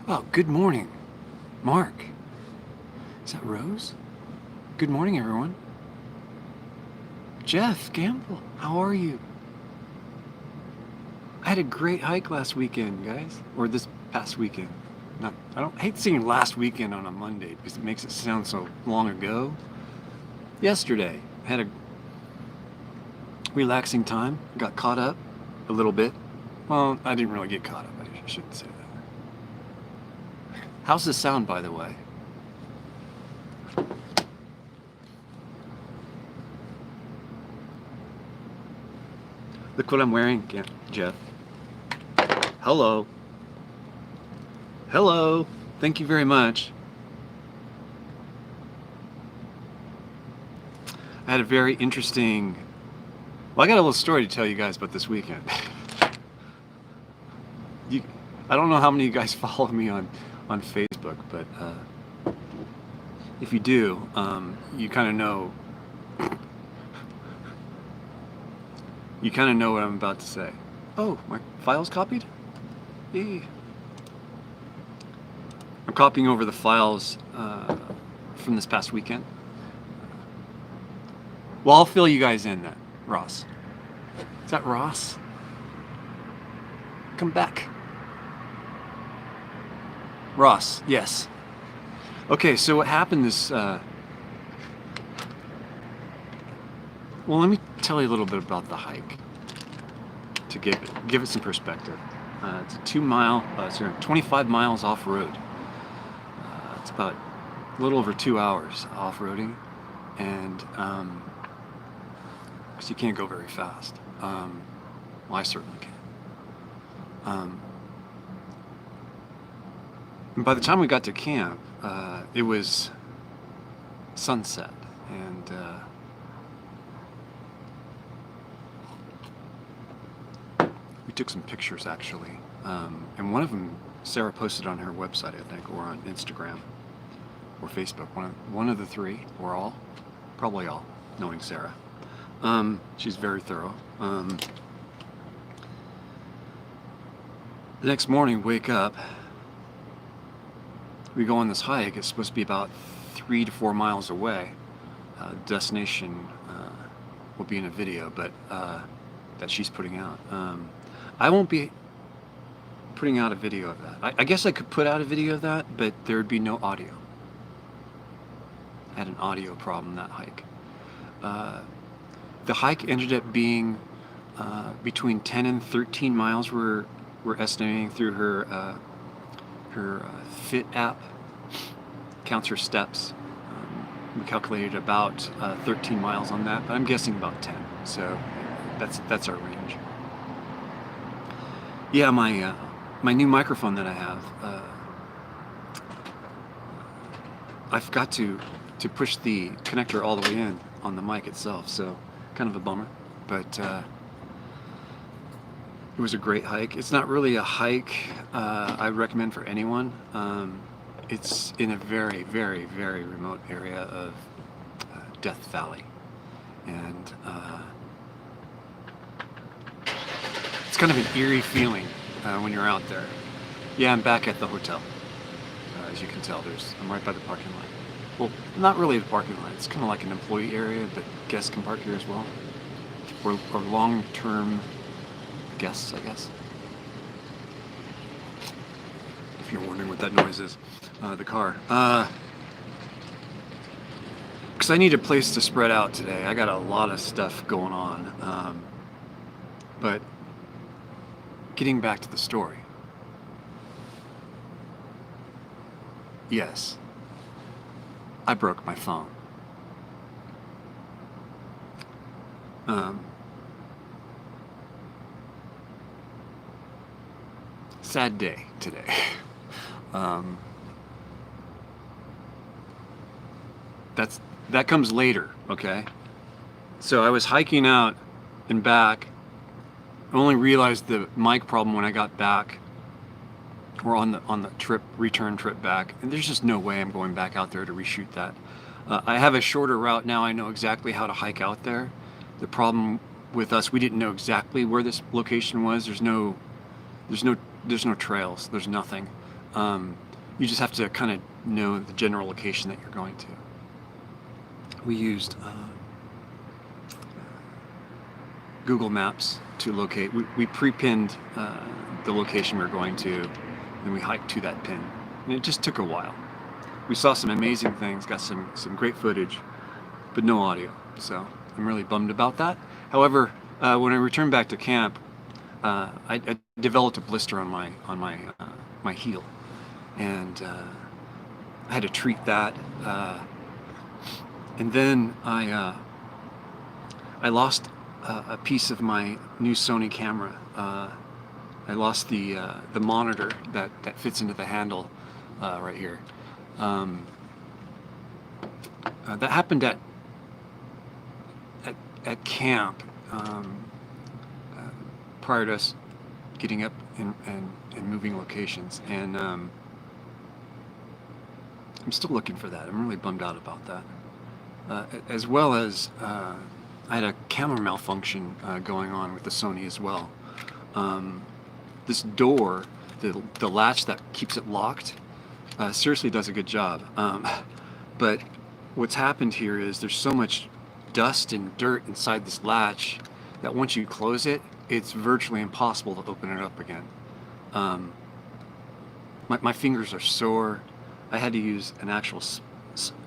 Oh, good morning, Mark. Is that Rose? Good morning, everyone. Jeff Gamble, how are you? I had a great hike last weekend, guys, or this past weekend. Not, I hate saying last weekend on a Monday because it makes it sound so long ago. Yesterday, I had a relaxing time. Got caught up a little bit. Well, I didn't really get caught up. I shouldn't say that. How's the sound, by the way? Look what I'm wearing, Jeff. Hello. Hello. Thank you very much. I had a very interesting... Well, I got a little story to tell you guys about this weekend. I don't know how many of you guys follow me on Facebook, but if you do, you kind of know... You kind of know what I'm about to say. Oh, my file's copied? Yay. I'm copying over the files from this past weekend. Well, I'll fill you guys in then. Ross. Is that Ross? Come back. Ross, yes. Okay, so what happened this... Well, let me tell you a little bit about the hike to give it some perspective. It's a 25 miles off-road. It's about a little over 2 hours off-roading, and because you can't go very fast. Well, I certainly can. And by the time we got to camp, it was sunset, and we took some pictures actually, and one of them Sarah posted on her website, I think, or on Instagram or Facebook. One of the three, or all, probably all, knowing Sarah. She's very thorough. The next morning, wake up. We go on this hike. It's supposed to be about 3 to 4 miles away. Destination will be in a video, but that she's putting out. I won't be putting out a video of that. I guess I could put out a video of that, but there would be no audio. I had an audio problem that hike. The hike ended up being between 10 and 13 miles. We're estimating through her Fit app. Counts her steps. We calculated about 13 miles on that, but I'm guessing about 10. So that's our range. Yeah, my new microphone that I have, I forgot to push the connector all the way in on the mic itself, so kind of a bummer, but it was a great hike. It's not really a hike I recommend for anyone. It's in a very, very, very remote area of Death Valley, and it's kind of an eerie feeling when you're out there. Yeah, I'm back at the hotel. As you can tell, I'm right by the parking lot. Well, not really the parking lot. It's kind of like an employee area, but guests can park here as well. Or long-term guests, I guess. If you're wondering what that noise is, the car. Because I need a place to spread out today. I got a lot of stuff going on. But getting back to the story. Yes, I broke my phone. Sad day today. That comes later, okay? So I was hiking out and back. I only realized the mic problem when I got back, or on the return trip back, and there's just no way I'm going back out there to reshoot that. I have a shorter route now. I know exactly how to hike out there. The problem with us, we didn't know exactly where this location was. There's no trails. There's nothing. You just have to kind of know the general location that you're going to. We used Google Maps to locate. We pre-pinned the location we were going to, and we hiked to that pin. And it just took a while. We saw some amazing things, got some great footage, but no audio. So I'm really bummed about that. However, when I returned back to camp, I developed a blister on my heel, and I had to treat that. And then I lost a piece of my new Sony camera. I lost the monitor that fits into the handle right here. That happened at camp prior to us getting up and moving locations, and I'm still looking for that. I'm really bummed out about that. As well as I had a camera malfunction going on with the Sony as well. This door, the latch that keeps it locked, seriously does a good job. But what's happened here is there's so much dust and dirt inside this latch that once you close it, it's virtually impossible to open it up again. My fingers are sore. I had to use an actual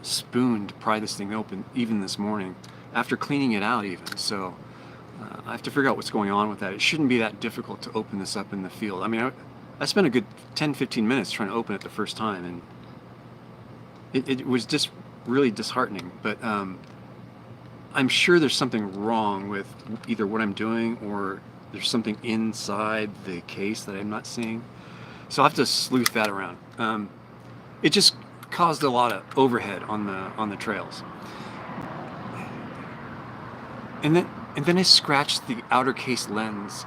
spoon to pry this thing open even this morning, after cleaning it out even. So I have to figure out what's going on with that. It shouldn't be that difficult to open this up in the field. I mean, I spent a good 10-15 minutes trying to open it the first time, and it was just really disheartening. But I'm sure there's something wrong with either what I'm doing, or there's something inside the case that I'm not seeing. So I'll have to sleuth that around. It just caused a lot of overhead on the trails. And then I scratched the outer case lens,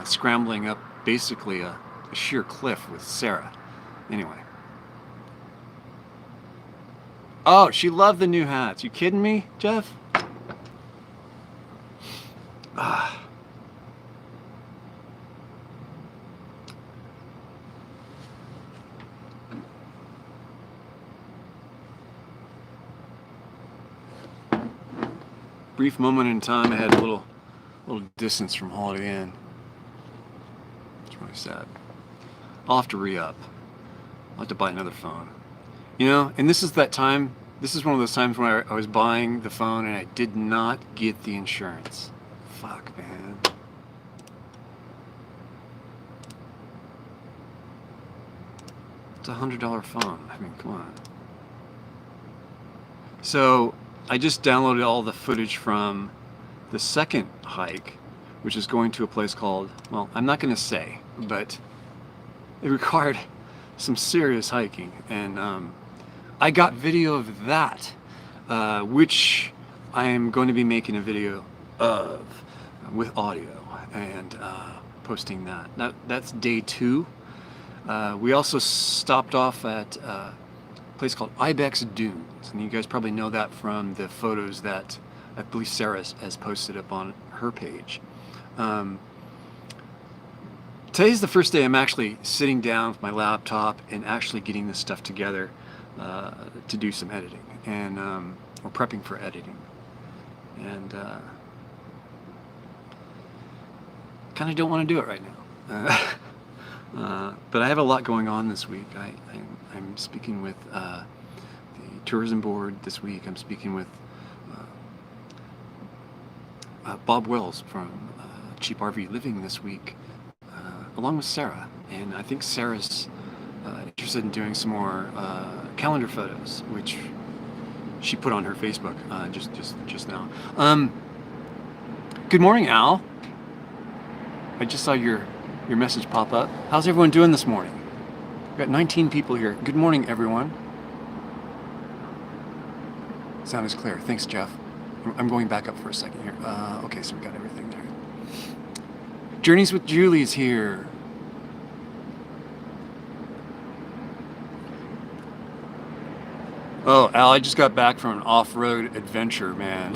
scrambling up basically a sheer cliff with Sarah. Anyway. Oh, she loved the new hats. You kidding me, Jeff? Ah. Brief moment in time, I had a little distance from Holiday Inn. It's really sad. I'll have to re-up. I'll have to buy another phone. You know, and this is that time, this is one of those times when I was buying the phone and I did not get the insurance. Fuck, man. It's $100 phone. I mean, come on. So I just downloaded all the footage from the second hike, which is going to a place called, well, I'm not going to say, but it required some serious hiking, and I got video of that, which I am going to be making a video of with audio and posting that. That's day 2. We also stopped off at a place called Ibex Dunes, and you guys probably know that from the photos that I believe Sarah has posted up on her page. Today's the first day I'm actually sitting down with my laptop and actually getting this stuff together to do some editing, and or prepping for editing, and kind of don't want to do it right now. But I have a lot going on this week. I'm speaking with the tourism board this week. I'm speaking with Bob Wells from Cheap RV Living this week, along with Sarah. And I think Sarah's interested in doing some more calendar photos, which she put on her Facebook just now. Good morning, Al. I just saw your message pop up. How's everyone doing this morning? We've got 19 people here. Good morning, everyone. Sound is clear. Thanks, Jeff. I'm going back up for a second here. Okay, so we got everything there. Journeys with Julie's here. Oh, Al, I just got back from an off-road adventure, man.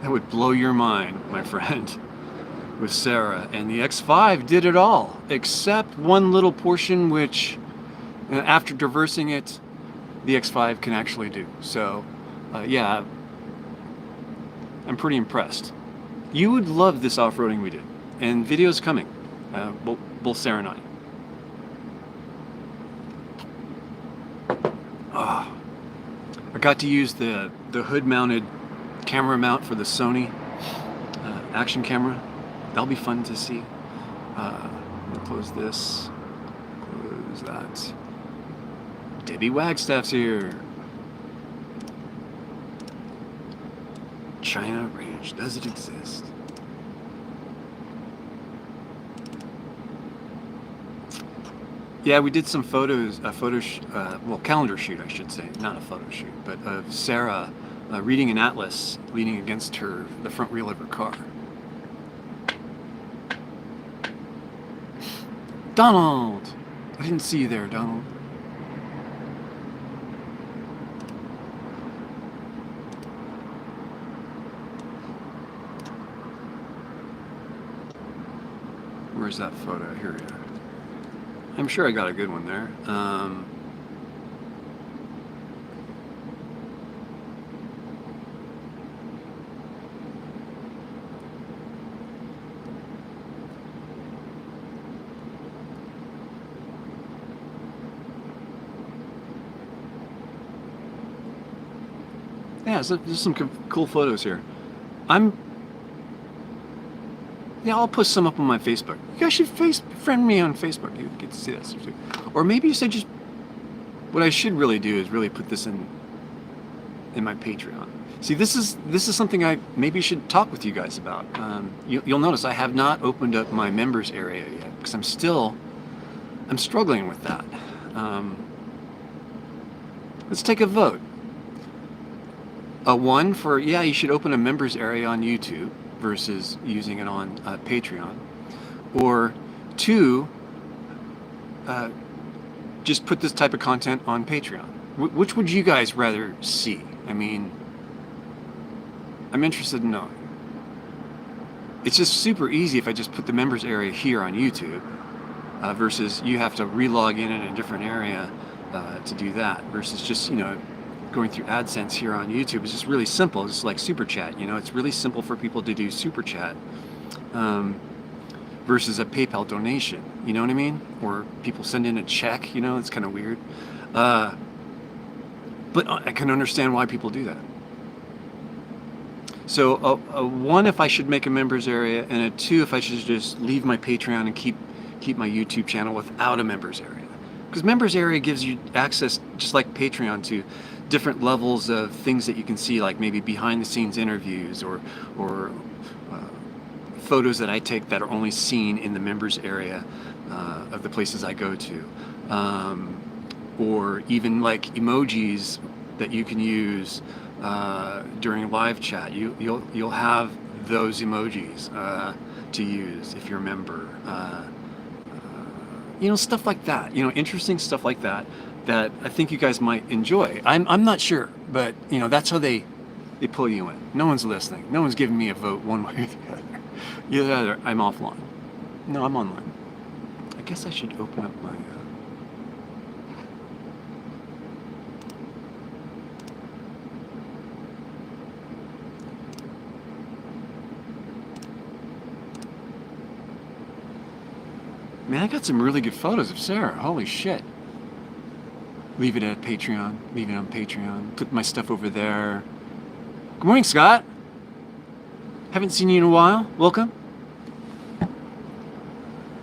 That would blow your mind, my friend. with Sarah, and the X5 did it all, except one little portion which, after traversing it, the X5 can actually do. So, yeah, I'm pretty impressed. You would love this off-roading we did, and videos coming, both Sarah and I. I got to use the hood-mounted camera mount for the Sony action camera. That'll be fun to see. We'll close this, close that. Debbie Wagstaff's here. China Ranch, does it exist? Yeah, we did some photos, well, calendar shoot, I should say, not a photo shoot, but of Sarah reading an atlas leaning against the front wheel of her car. Donald! I didn't see you there, Donald. Where's that photo? Here we are. I'm sure I got a good one there. Yeah, so there's some cool photos here. Yeah, I'll post some up on my Facebook. You guys should friend me on Facebook. You get to see that stuff too. Or maybe you say just, what I should really do is really put this in my Patreon. See, this is something I maybe should talk with you guys about. You'll notice I have not opened up my members area yet because I'm struggling with that. Let's take a vote. A 1 for, yeah, you should open a members area on YouTube versus using it on Patreon. Or 2, just put this type of content on Patreon. Which would you guys rather see? I mean, I'm interested in knowing. It's just super easy if I just put the members area here on YouTube versus you have to relog in a different area to do that, versus just, going through AdSense here on YouTube. Is just really simple. It's like Super Chat, it's really simple for people to do Super Chat versus a PayPal donation, you know what I mean? Or people send in a check, it's kind of weird. But I can understand why people do that. So a 1 if I should make a members area, and a 2 if I should just leave my Patreon and keep my YouTube channel without a members area. Because members area gives you access, just like Patreon, to different levels of things that you can see, like maybe behind the scenes interviews or photos that I take that are only seen in the members area of the places I go to, or even like emojis that you can use during live chat. You'll have those emojis to use if you're a member. Stuff like that. Interesting stuff like that I think you guys might enjoy. I'm not sure, but that's how they pull you in. No one's listening. No one's giving me a vote one way or the other. Either I'm offline. No, I'm online. I guess I should open up my Man, I got some really good photos of Sarah. Holy shit. Leave it at Patreon. Leave it on Patreon. Put my stuff over there. Good morning, Scott. Haven't seen you in a while. Welcome.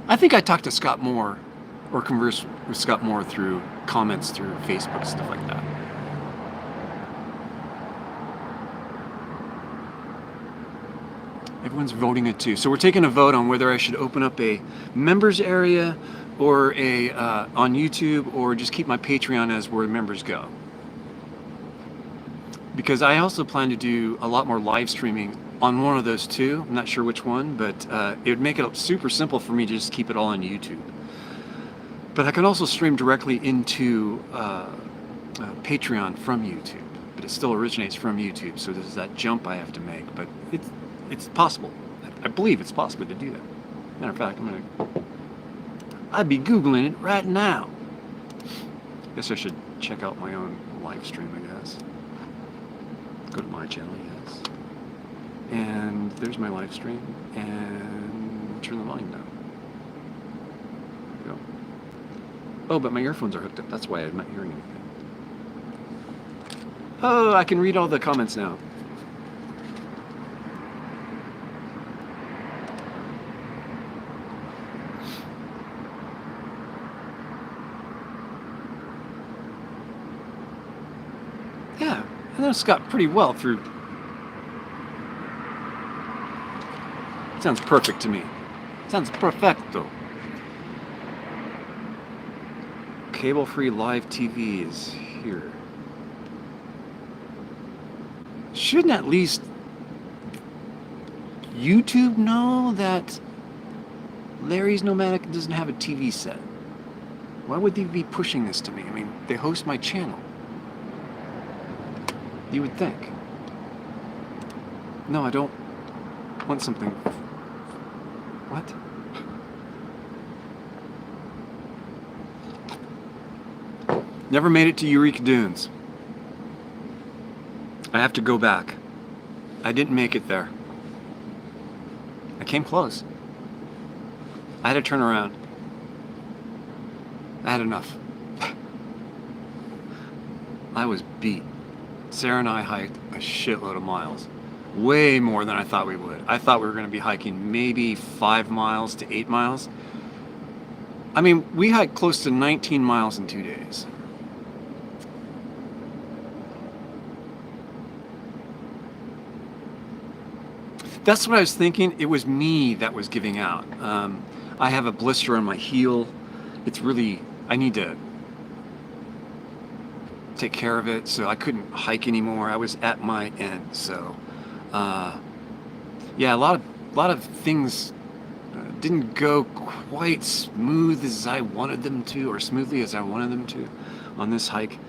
I think I talked to Scott more, or converse with Scott more through comments through Facebook, stuff like that. Everyone's voting it too. So we're taking a vote on whether I should open up a members area or a on YouTube, or just keep my Patreon as where members go. Because I also plan to do a lot more live streaming on one of those two. I'm not sure which one, but it would make it super simple for me to just keep it all on YouTube. But I can also stream directly into Patreon from YouTube. But it still originates from YouTube, so there's that jump I have to make. But it's possible. I believe it's possible to do that. Matter of fact, I'd be Googling it right now. Guess I should check out my own live stream, I guess. Go to my channel, yes. And there's my live stream. And turn the volume down. There we go. Oh, but my earphones are hooked up. That's why I'm not hearing anything. Oh, I can read all the comments now. Yeah, and this got pretty well through. Sounds perfect to me. Sounds perfecto. Cable-free live TV is here. Shouldn't at least YouTube know that Larry's Nomadic doesn't have a TV set? Why would they be pushing this to me? I mean, they host my channel. You would think. No, I don't want something. What? Never made it to Eureka Dunes. I have to go back. I didn't make it there. I came close. I had to turn around. I had enough. I was beat. Sarah and I hiked a shitload of miles. Way more than I thought we would. I thought we were going to be hiking maybe 5 miles to 8 miles. I mean, we hiked close to 19 miles in 2 days. That's what I was thinking. It was me that was giving out. I have a blister on my heel. It's really, I need to take care of it, so I couldn't hike anymore. I was at my end. So yeah, a lot of things didn't go quite smooth as I wanted them to, or smoothly as I wanted them to on this hike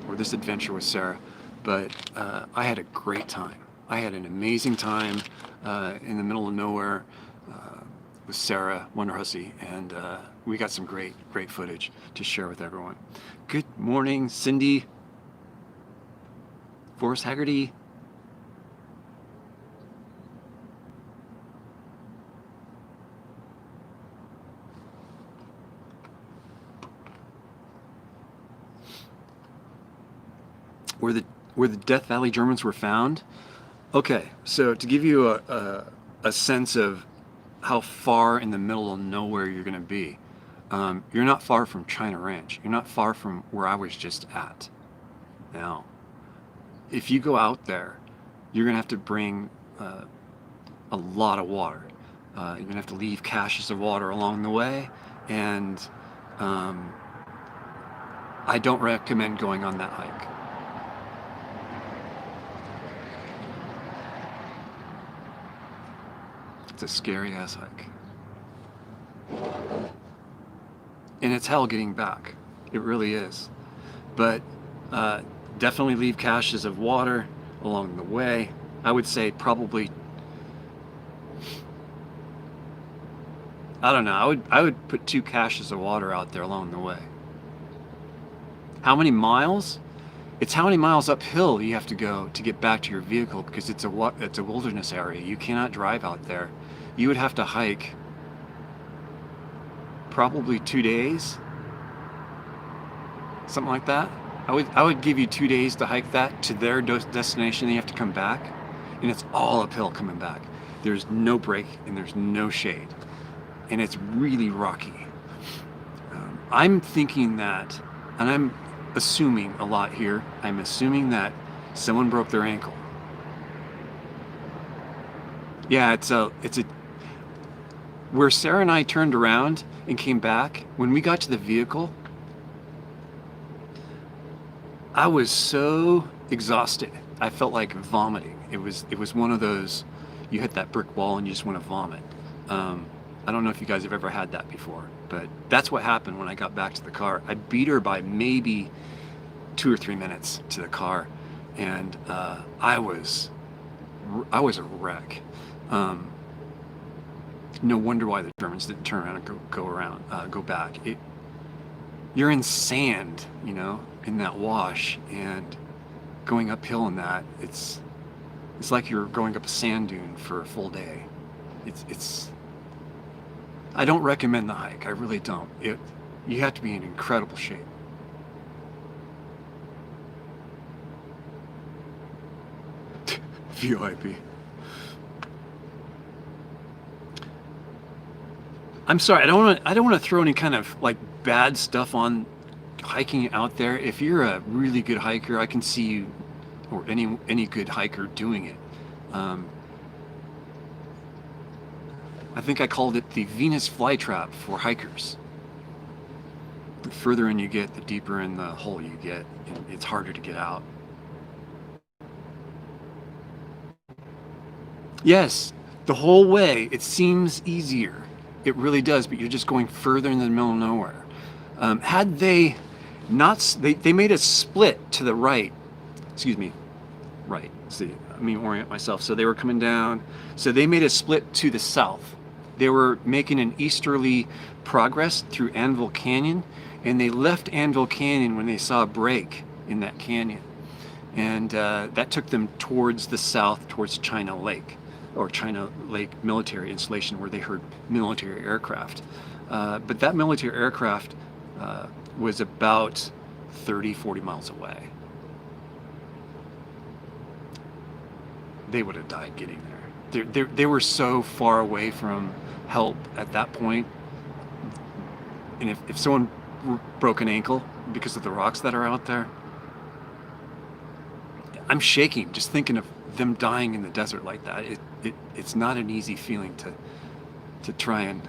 or this adventure with Sarah, but I had a great time. I had an amazing time in the middle of nowhere with Sarah, Wonderhussy, and we got some great footage to share with everyone. Good morning, Cindy, Forrest Haggerty. Where the Death Valley Germans were found. Okay, so to give you a sense of how far in the middle of nowhere you're going to be, you're not far from China Ranch. You're not far from where I was just at. Now, if you go out there, you're going to have to bring a lot of water. You're going to have to leave caches of water along the way, and I don't recommend going on that hike. It's a scary ass hike. And it's hell getting back. It really is. But definitely leave caches of water along the way. I would say probably, I don't know, I would put 2 caches of water out there along the way. How many miles? It's how many miles uphill you have to go to get back to your vehicle, because it's a wilderness area. You cannot drive out there. You would have to hike probably 2 days, something like that. I would give you 2 days to hike that to their destination. Then you have to come back, and it's all uphill coming back. There's no break and there's no shade, and it's really rocky. I'm thinking that, and I'm assuming a lot here. I'm assuming that someone broke their ankle. Yeah, it's a where Sarah and I turned around and came back. When we got to the vehicle, I was so exhausted. I felt like vomiting. It was one of those, you hit that brick wall and you just want to vomit. I don't know if you guys have ever had that before, but that's what happened when I got back to the car. I beat her by maybe 2 or 3 minutes to the car, and I was a wreck. no wonder why the Germans didn't turn around and go back. You're in sand, you know, in that wash, and going uphill in that, it's like you're going up a sand dune for a full day. It's I don't recommend the hike. I really don't. You have to be in incredible shape. VIP. I'm sorry. I don't want to throw any kind of like bad stuff on hiking out there. If you're a really good hiker, I can see you, or any good hiker doing it. I think I called it the Venus flytrap for hikers. The further in you get, the deeper in the hole you get, and it's harder to get out. Yes, the whole way it seems easier. It really does, but you're just going further in the middle of nowhere. Had they not, they made a split to the right. Excuse me, right. See, let me orient myself. So they were coming down. So they made a split to the south. They were making an easterly progress through Anvil Canyon, and they left Anvil Canyon when they saw a break in that canyon. And that took them towards the south, towards China Lake, or China Lake military installation, where they heard military aircraft. But that military aircraft was about 30-40 miles away. They would have died getting there. They were so far away from help at that point. And if someone broke an ankle because of the rocks that are out there, I'm shaking just thinking of them dying in the desert like that. It's not an easy feeling to try and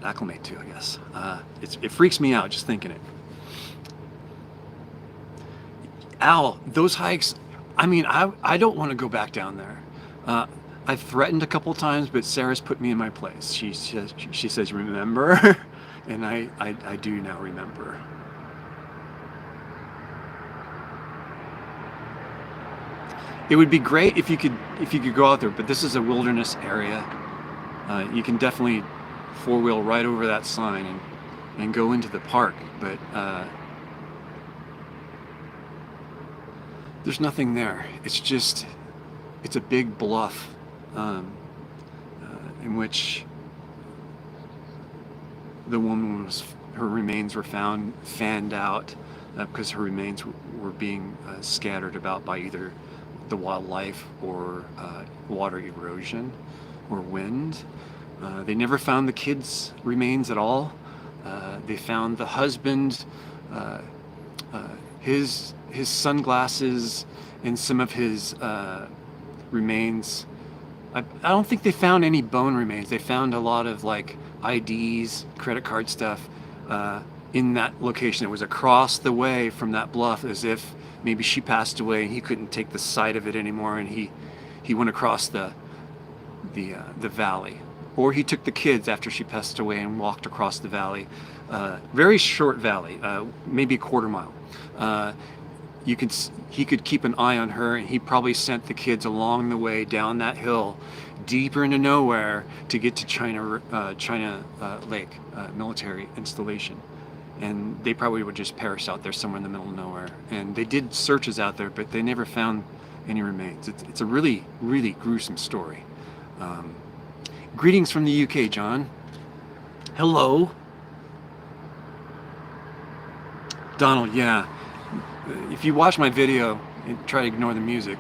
acclimate to, I guess. It freaks me out just thinking it. Al, those hikes, I mean, I don't want to go back down there. I've threatened a couple times, but Sarah's put me in my place. She says, remember? And I do now remember. It would be great if you could go out there, but this is a wilderness area. You can definitely four-wheel right over that sign and go into the park, but there's nothing there. It's a big bluff in which the woman her remains were found fanned out because her remains were being scattered about by either the wildlife or water erosion or wind. They never found the kids' remains at all. They found the husband, his sunglasses, and some of his remains. I don't think they found any bone remains. They found a lot of like IDs, credit card stuff in that location. It was across the way from that bluff, as if maybe she passed away and he couldn't take the sight of it anymore, and he went across the valley, or he took the kids after she passed away and walked across the valley. Very short valley, maybe a quarter mile. He could keep an eye on her, and he probably sent the kids along the way down that hill, deeper into nowhere, to get to China Lake military installation. And they probably would just perish out there somewhere in the middle of nowhere. And they did searches out there, but they never found any remains. It's a really, really gruesome story. Greetings from the UK, John. Hello. Donald, yeah. If you watch my video and try to ignore the music,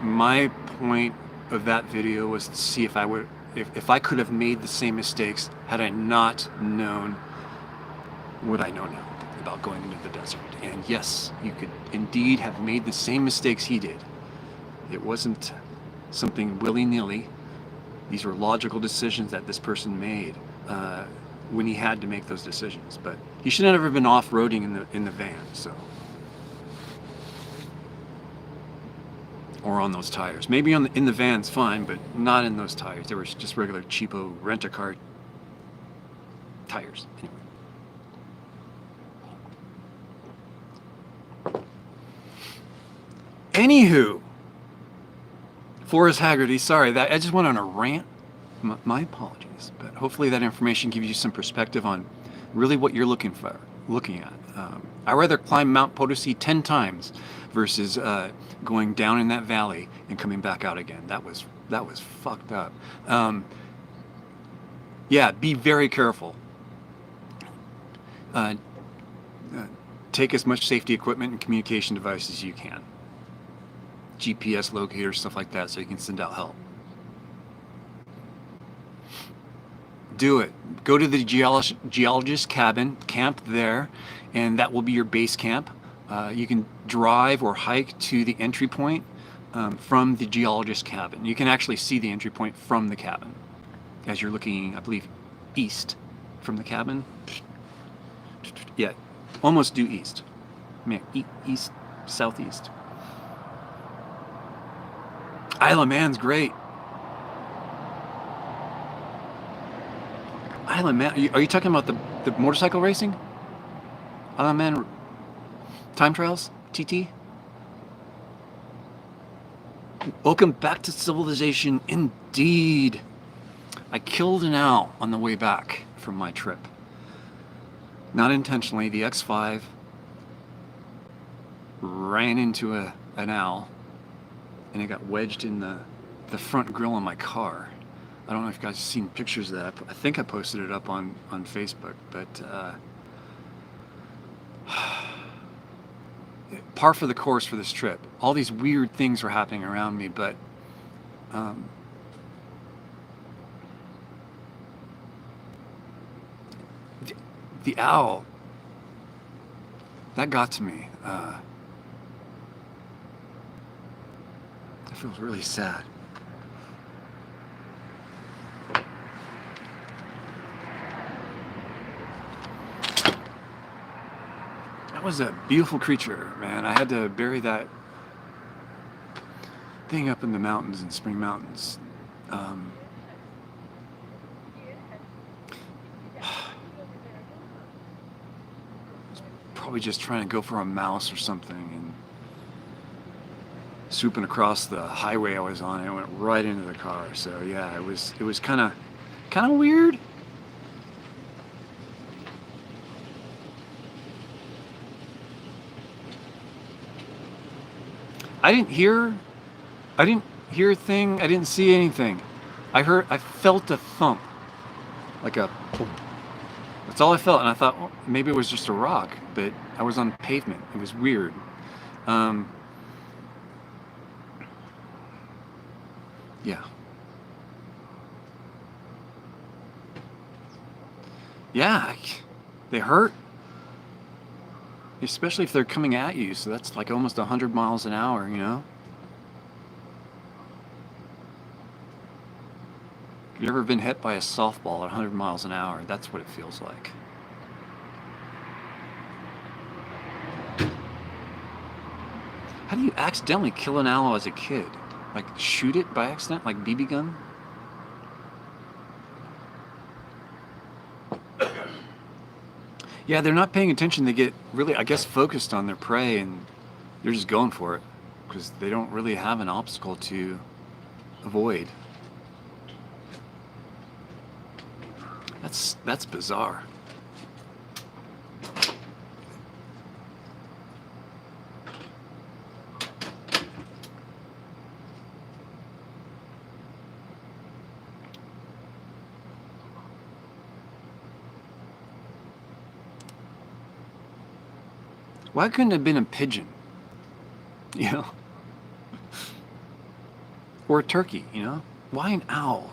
my point of that video was to see if I could have made the same mistakes had I not known what I know now about going into the desert. And yes, you could indeed have made the same mistakes he did. It wasn't something willy-nilly. These were logical decisions that this person made when he had to make those decisions. But he should never have been off-roading in the van, so. Or on those tires. Maybe in the van's fine, but not in those tires. They were just regular cheapo rent-a-car tires. Anyway. Anywho, Forrest Haggerty, sorry, that I just went on a rant. My apologies, but hopefully that information gives you some perspective on really what you're looking at. I'd rather climb Mount Potosi 10 times versus going down in that valley and coming back out again. That was fucked up. Yeah, be very careful. Take as much safety equipment and communication devices as you can. GPS locators, stuff like that, so you can send out help. Do it. Go to the geologist cabin, camp there, and that will be your base camp. You can drive or hike to the entry point from the geologist cabin. You can actually see the entry point from the cabin as you're looking, I believe, east from the cabin. Yeah, almost due east. Man, east, southeast. Isle of Man's great. Isle of Man, are you talking about the motorcycle racing? Isle of Man time trials? TT? Welcome back to civilization, indeed. I killed an owl on the way back from my trip. Not intentionally, the X5 ran into an owl and it got wedged in the front grille of my car. I don't know if you guys have seen pictures of that. I think I posted it up on Facebook, but par for the course for this trip. All these weird things were happening around me, but the owl, that got to me. That feels really sad. That was a beautiful creature, man. I had to bury that thing up in the mountains in Spring Mountains. Probably just trying to go for a mouse or something and swooping across the highway I was on. And it went right into the car. So yeah, it was kind of weird. I didn't hear a thing. I didn't see anything. I felt a thump, like a. That's all I felt, and I thought, well, maybe it was just a rock, but I was on pavement. It was weird. Yeah. Yeah, they hurt. Especially if they're coming at you, so that's like almost 100 miles an hour, you know? You ever been hit by a softball at 100 miles an hour? That's what it feels like. How do you accidentally kill an owl as a kid? Like shoot it by accident, like BB gun? Yeah, they're not paying attention. They get really, I guess, focused on their prey, and they're just going for it because they don't really have an obstacle to avoid. That's bizarre. Why couldn't it have been a pigeon? You know? Or a turkey, you know? Why an owl?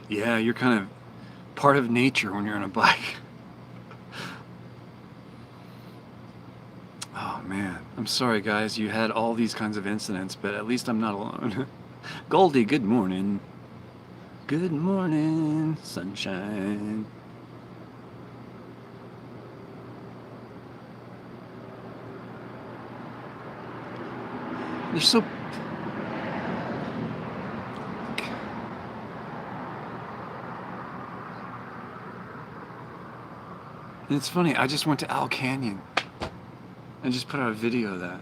Yeah, you're kind of part of nature when you're on a bike. Oh man, I'm sorry guys, you had all these kinds of incidents, but at least I'm not alone. Goldie, good morning. Good morning, sunshine. They're so... And it's funny, I just went to Owl Canyon and just put out a video of that.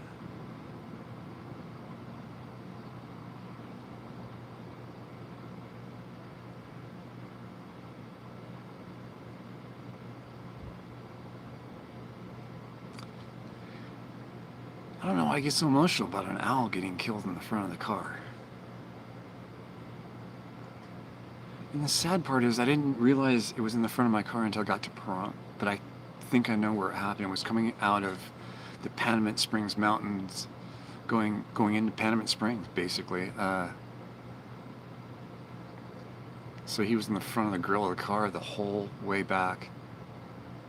I don't know why I get so emotional about an owl getting killed in the front of the car. And the sad part is I didn't realize it was in the front of my car until I got to Pahrump. But I think I know where it happened. It was coming out of the Panamint Springs Mountains, going into Panamint Springs, basically. So he was in the front of the grill of the car the whole way back.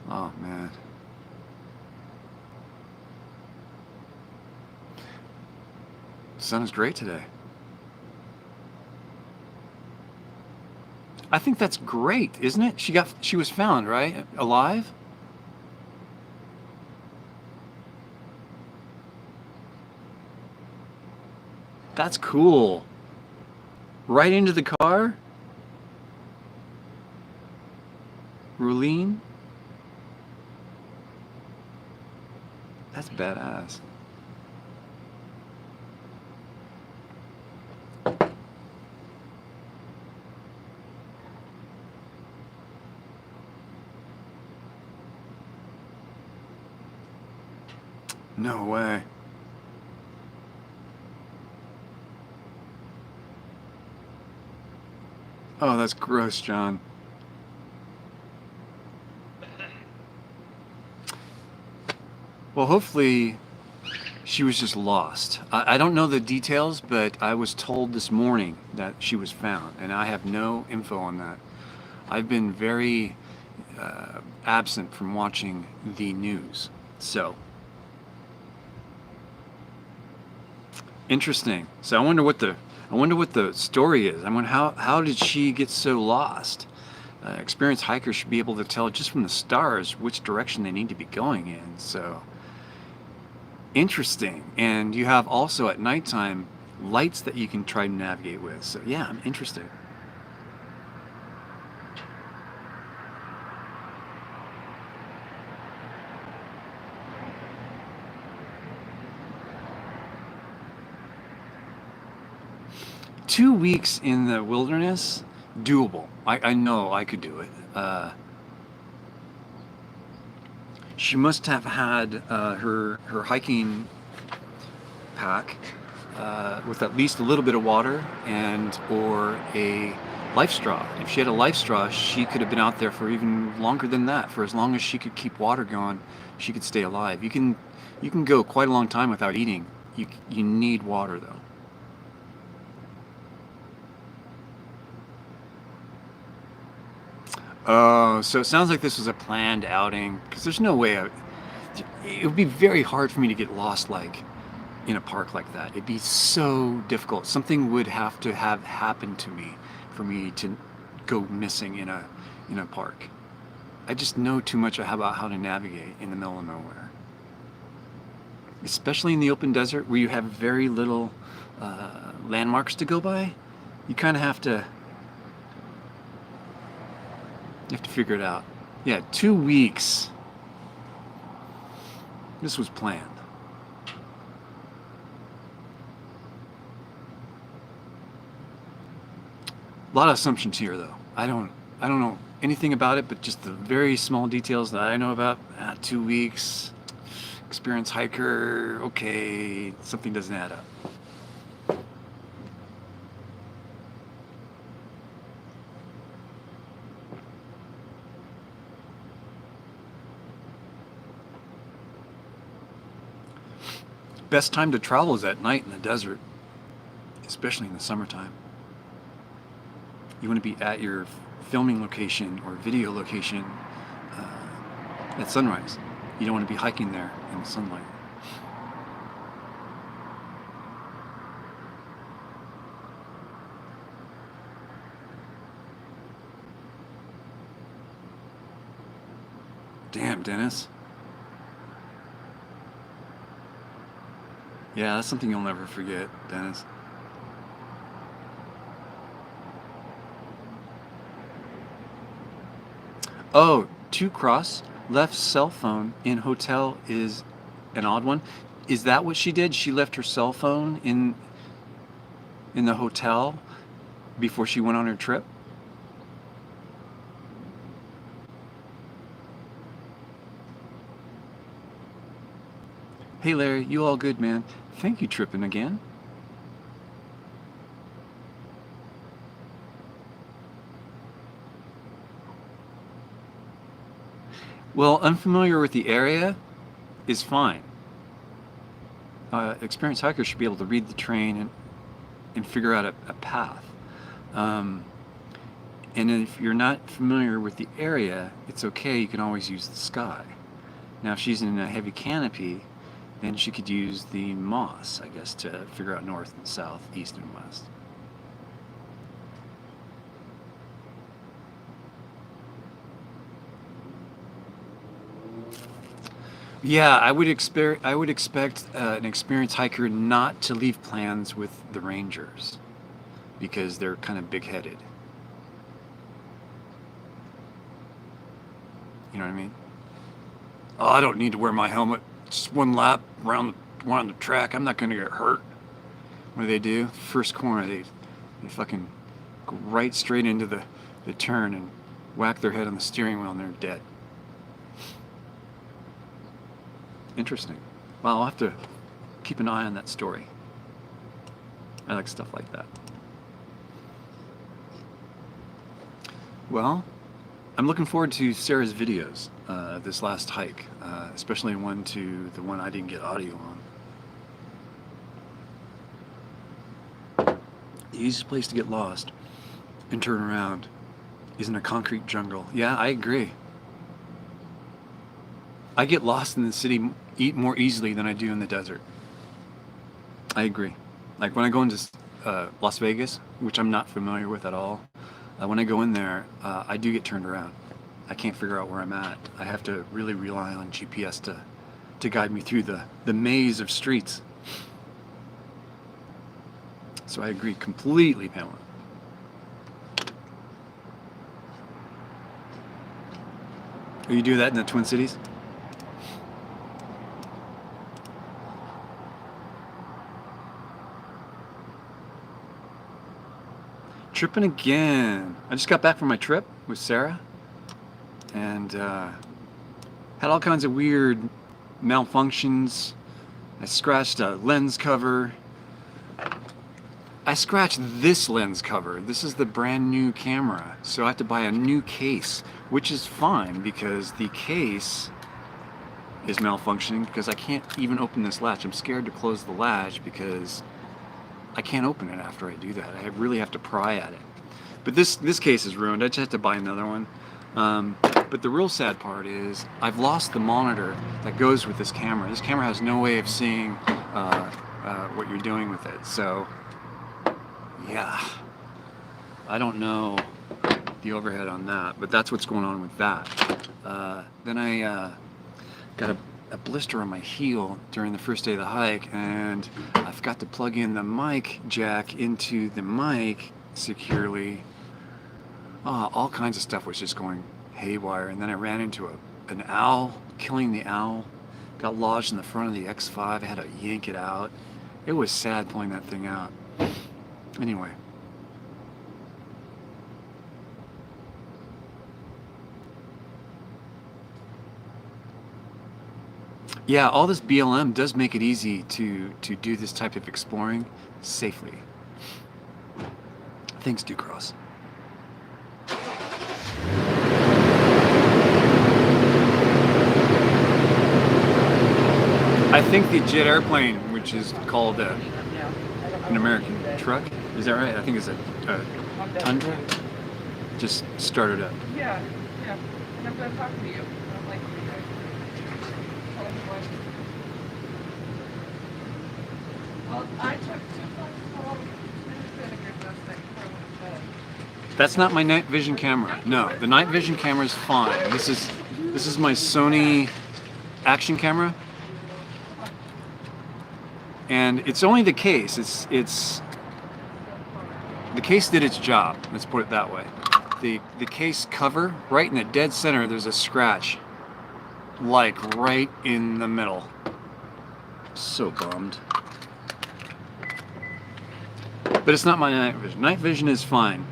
Oh, man. The sun is great today. I think that's great, isn't it? She was found, right? Alive? That's cool. Right into the car? Rulene? That's badass. No way. Oh, that's gross, John. Well, hopefully she was just lost. I don't know the details, but I was told this morning that she was found, and I have no info on that. I've been very absent from watching the news. So, interesting. So I wonder what the story is. I wonder how did she get so lost? Experienced hikers should be able to tell just from the stars which direction they need to be going in. So interesting. And you have also at nighttime lights that you can try to navigate with. So yeah, I'm interested. Two weeks in the wilderness, doable. I know I could do it. She must have had her hiking pack with at least a little bit of water and or a life straw. If she had a life straw, she could have been out there for even longer than that. For as long as she could keep water going, she could stay alive. You can go quite a long time without eating. You need water though. Oh, so it sounds like this was a planned outing, because there's no way it would be very hard for me to get lost like in a park like that. It'd be so difficult. Something would have to have happened to me for me to go missing in a park. I just know too much about how to navigate in the middle of nowhere. Especially in the open desert where you have very little landmarks to go by. You kind of have to figure it out. Yeah, 2 weeks. This was planned. A lot of assumptions here, though. I don't know anything about it, but just the very small details that I know about. 2 weeks, experienced hiker. Okay, something doesn't add up. Best time to travel is at night in the desert, especially in the summertime. You want to be at your filming location or video location at sunrise. You don't want to be hiking there in the sunlight. Damn, Dennis. Yeah, that's something you'll never forget, Dennis. Oh, 2 cross, left cell phone in hotel is an odd one. Is that what she did? She left her cell phone in the hotel before she went on her trip? Hey Larry, you all good, man? Thank you, tripping again. Well, unfamiliar with the area is fine. Experienced hikers should be able to read the terrain and figure out a path. And if you're not familiar with the area, it's okay, you can always use the sky. Now if she's in a heavy canopy, then she could use the moss, I guess, to figure out north and south, east and west. Yeah, I would expect an experienced hiker not to leave plans with the rangers because they're kind of big-headed. You know what I mean? Oh, I don't need to wear my helmet. Just one lap around the track. I'm not going to get hurt. What do they do? First corner, they fucking go right straight into the turn and whack their head on the steering wheel and they're dead. Interesting. Well, I'll have to keep an eye on that story. I like stuff like that. Well, I'm looking forward to Sarah's videos this last hike, especially the one I didn't get audio on. The easiest place to get lost and turn around is in a concrete jungle. Yeah, I agree. I get lost in the city more easily than I do in the desert. I agree. Like when I go into Las Vegas, which I'm not familiar with at all, when I go in there, I do get turned around. I can't figure out where I'm at. I have to really rely on GPS to guide me through the maze of streets. So I agree completely, Pamela. You do that in the Twin Cities? Tripping again. I just got back from my trip with Sarah and had all kinds of weird malfunctions. I scratched a lens cover. I scratched this lens cover. This is the brand new camera, so I have to buy a new case, which is fine because the case is malfunctioning because I can't even open this latch. I'm scared to close the latch because I can't open it after I do that. I really have to pry at it. But this case is ruined. I just have to buy another one. But the real sad part is I've lost the monitor that goes with this camera. This camera has no way of seeing what you're doing with it. So, yeah, I don't know the overhead on that, but that's what's going on with that. Then I got a blister on my heel during the first day of the hike, and I forgot to plug in the mic jack into the mic securely. All kinds of stuff was just going haywire, and then I ran into an owl, killing the owl. Got lodged in the front of the X5. I had to yank it out. It was sad pulling that thing out. Anyway. Yeah, all this BLM does make it easy to do this type of exploring safely. Thanks, Ducross. I think the jet airplane, which is called an American truck, is that right? I think it's a Tundra, just started up. Yeah, yeah. And I'm going to talk to you. I'm like, well, I took 2 vinegars last night before I went to bed. That's not my night vision camera. No, the night vision camera is fine. This is. You This is my Sony action camera, and it's only the case. It's the case did its job. Let's put it that way. The case cover, right in the dead center, there's a scratch, like right in the middle. So bummed. But it's not my night vision. Night vision is fine.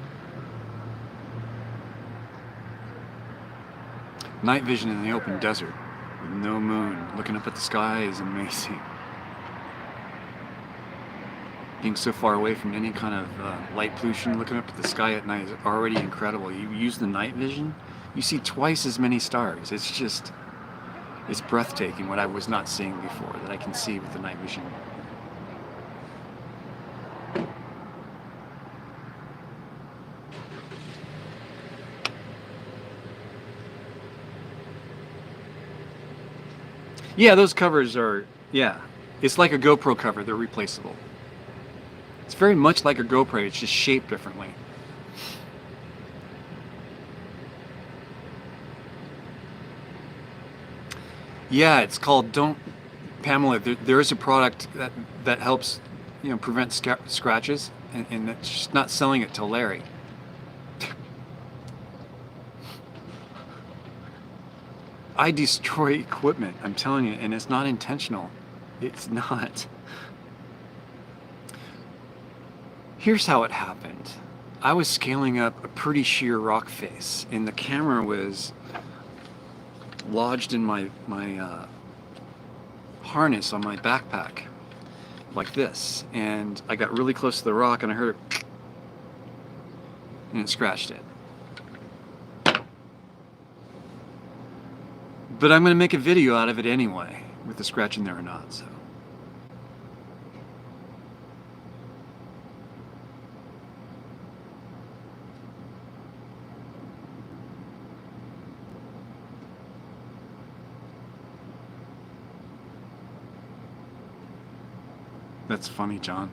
Night vision in the open desert with no moon, looking up at the sky is amazing. Being so far away from any kind of light pollution, looking up at the sky at night is already incredible. You use the night vision, you see twice as many stars. It's breathtaking what I was not seeing before, that I can see with the night vision. Yeah, those covers are, yeah. It's like a GoPro cover, they're replaceable. It's very much like a GoPro, it's just shaped differently. Yeah, it's called Pamela, there is a product that helps, prevent scratches, and it's just not selling it to Larry. I destroy equipment, I'm telling you, and it's not intentional. It's not. Here's how it happened. I was scaling up a pretty sheer rock face, and the camera was lodged in my harness on my backpack, like this. And I got really close to the rock, and I heard it, and it scratched it. But I'm going to make a video out of it anyway, with the scratch in there or not, so. That's funny, John.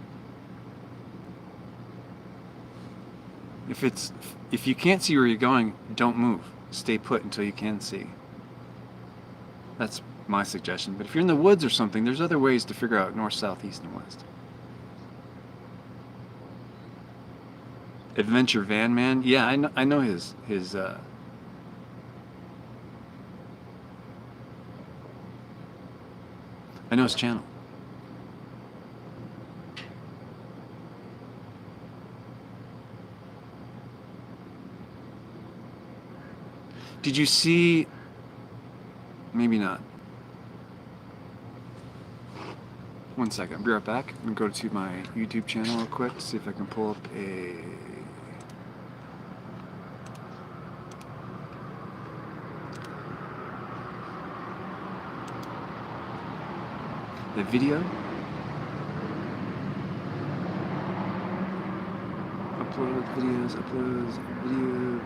If you can't see where you're going, don't move. Stay put until you can see. That's my suggestion. But if you're in the woods or something, there's other ways to figure out north, south, east, and west. Adventure Van Man? Yeah, I know his I know his channel. Did you see? Maybe not. One second, I'll be right back. I'm gonna go to my YouTube channel real quick, see if I can pull up the video. Uploads, video.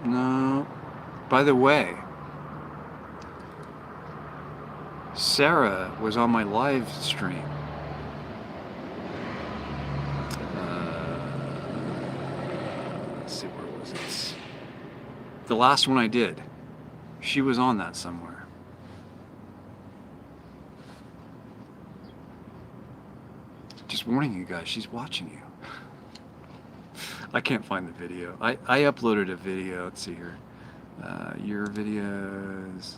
No. By the way, Sarah was on my live stream. Let's see, where was it? The last one I did. She was on that somewhere. Just warning you guys, she's watching you. I can't find the video. I uploaded a video. Let's see here. Your videos.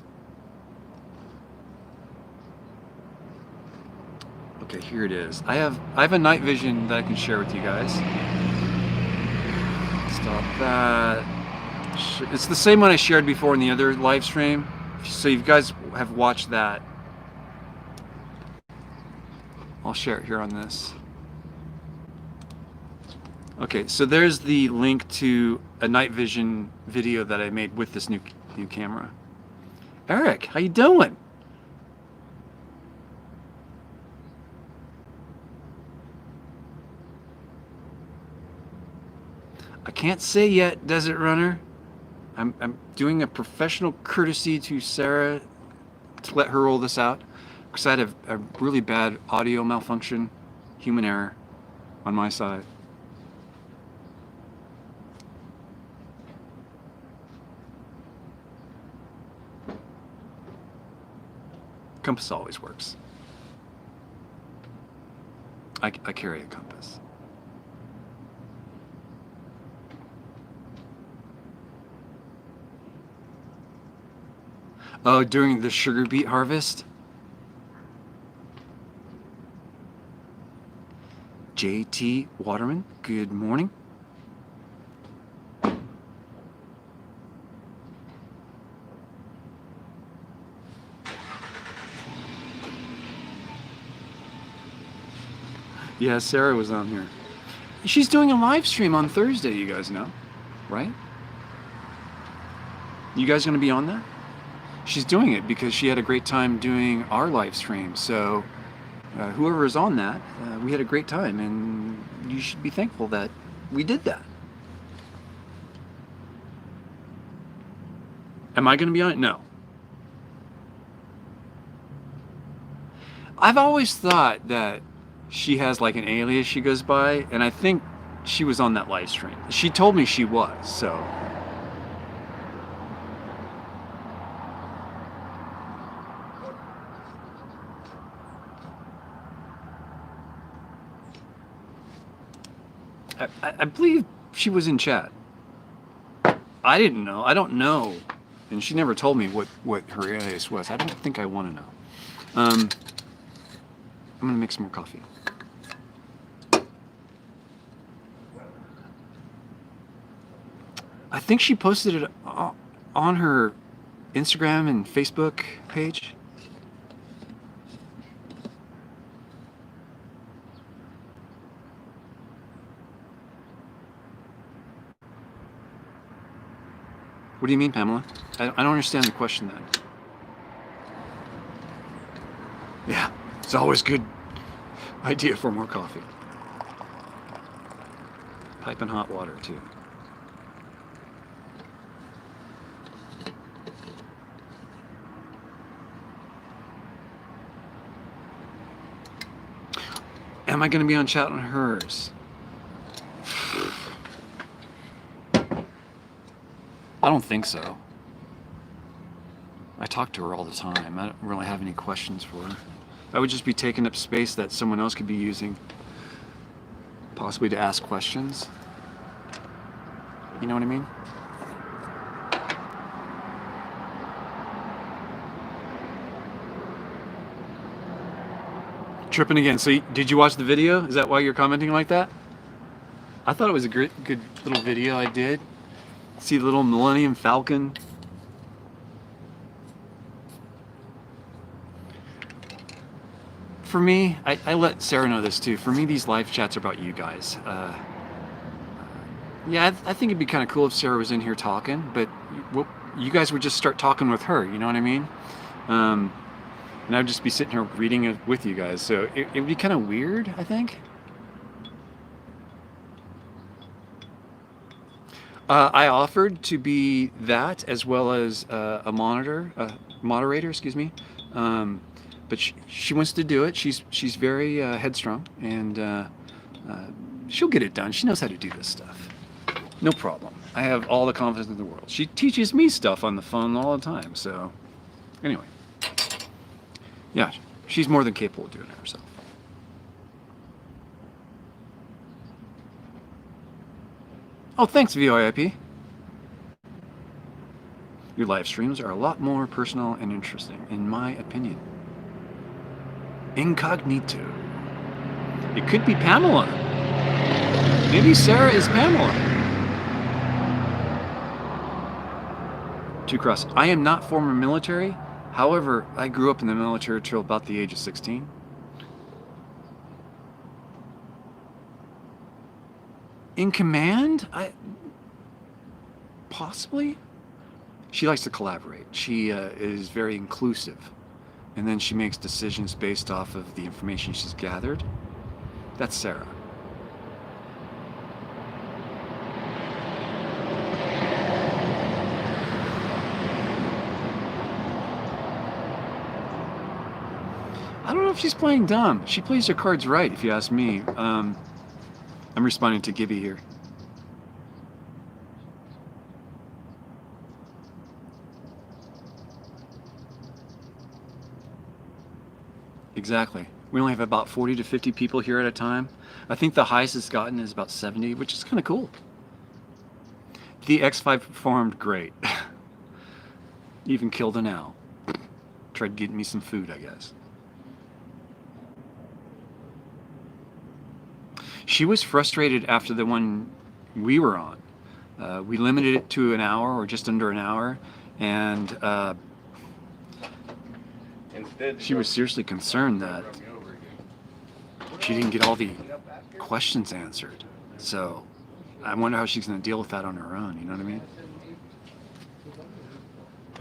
Okay, here it is. I have a night vision that I can share with you guys. Stop that. It's the same one I shared before in the other live stream. So you guys have watched that. I'll share it here on this. Okay, so there's the link to a night vision video that I made with this new camera. Eric, how you doing? I can't say yet, Desert Runner. I'm doing a professional courtesy to Sarah to let her roll this out, because I had a really bad audio malfunction, human error on my side. Compass always works. I carry a compass. Oh, during the sugar beet harvest? JT Waterman, good morning. Yeah, Sarah was on here. She's doing a live stream on Thursday, you guys know, right? You guys gonna be on that? She's doing it because she had a great time doing our live stream. So whoever is on that, we had a great time, and you should be thankful that we did that. Am I gonna be on it? No. I've always thought that she has like an alias she goes by, and I think she was on that live stream. She told me she was, so. I believe she was in chat. I didn't know. I don't know. And she never told me what her alias was. I don't think I want to know. I'm going to make some more coffee. I think she posted it on her Instagram and Facebook page. What do you mean, Pamela? I don't understand the question then. Yeah, it's always good idea for more coffee. Piping hot water, too. Am I going to be on chat on hers? I don't think so. I talk to her all the time. I don't really have any questions for her. I would just be taking up space that someone else could be using, possibly to ask questions. You know what I mean? Tripping again. So did you watch the video? Is that why you're commenting like that? I thought it was a good little video I did. See the little Millennium Falcon. For me, I let Sarah know this too. For me, these live chats are about you guys. Yeah, I think it'd be kind of cool if Sarah was in here talking, but you guys would just start talking with her, you know what I mean? And I'd just be sitting here reading it with you guys, so it would be kind of weird, I think. I offered to be that as well as a moderator, excuse me. But she wants to do it. She's very headstrong, and she'll get it done. She knows how to do this stuff. No problem. I have all the confidence in the world. She teaches me stuff on the phone all the time. So, anyway, yeah, she's more than capable of doing it herself. Oh, thanks, VOIP. Your live streams are a lot more personal and interesting, in my opinion. Incognito. It could be Pamela. Maybe Sarah is Pamela. Two Cross. I am not former military. However, I grew up in the military till about the age of 16. In command? Possibly? She likes to collaborate. She is very inclusive. And then she makes decisions based off of the information she's gathered. That's Sarah. I don't know if she's playing dumb. She plays her cards right, if you ask me. I'm responding to Gibby here. Exactly. We only have about 40 to 50 people here at a time. I think the highest it's gotten is about 70, which is kind of cool. The X5 performed great. Even killed an owl. Tried getting me some food, I guess. She was frustrated after the one we were on. We limited it to an hour or just under an hour, and she was seriously concerned that she didn't get all the questions answered. So I wonder how she's going to deal with that on her own, you know what I mean?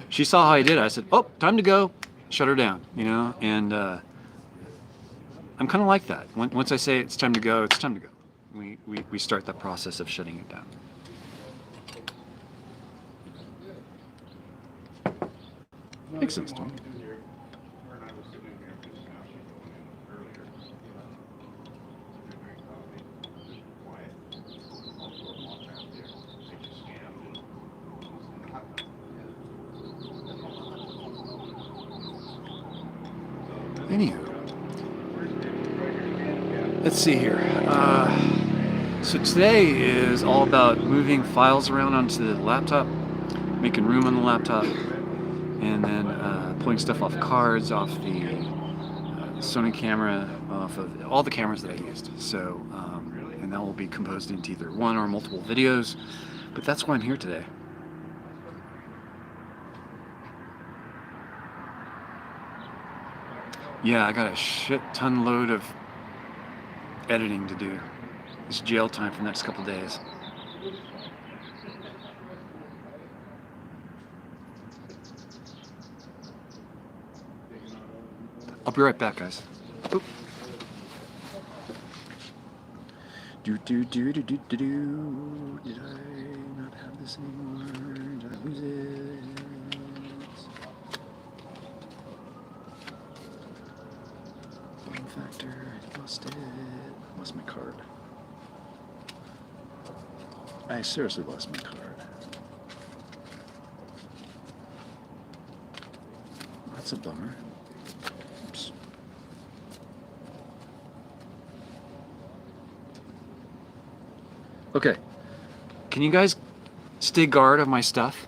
She saw how I did. I said, oh, time to go. Shut her down, you know? And I'm kind of like that. Once I say it's time to go, it's time to go. We start that process of shutting it down. Makes sense to me. Anywho, let's see here. So today is all about moving files around onto the laptop, making room on the laptop, and then pulling stuff off cards, off the Sony camera, off of all the cameras that I used. So, and that will be composed into either one or multiple videos. But that's why I'm here today. Yeah, I got a shit ton load of editing to do. It's jail time for the next couple days. I'll be right back, guys. Oop. Do. Did I not have this anymore? Did I lose it? Form factor. I lost it. I lost my card. I seriously lost my card. That's a bummer. Oops. Okay. Can you guys stay guard of my stuff?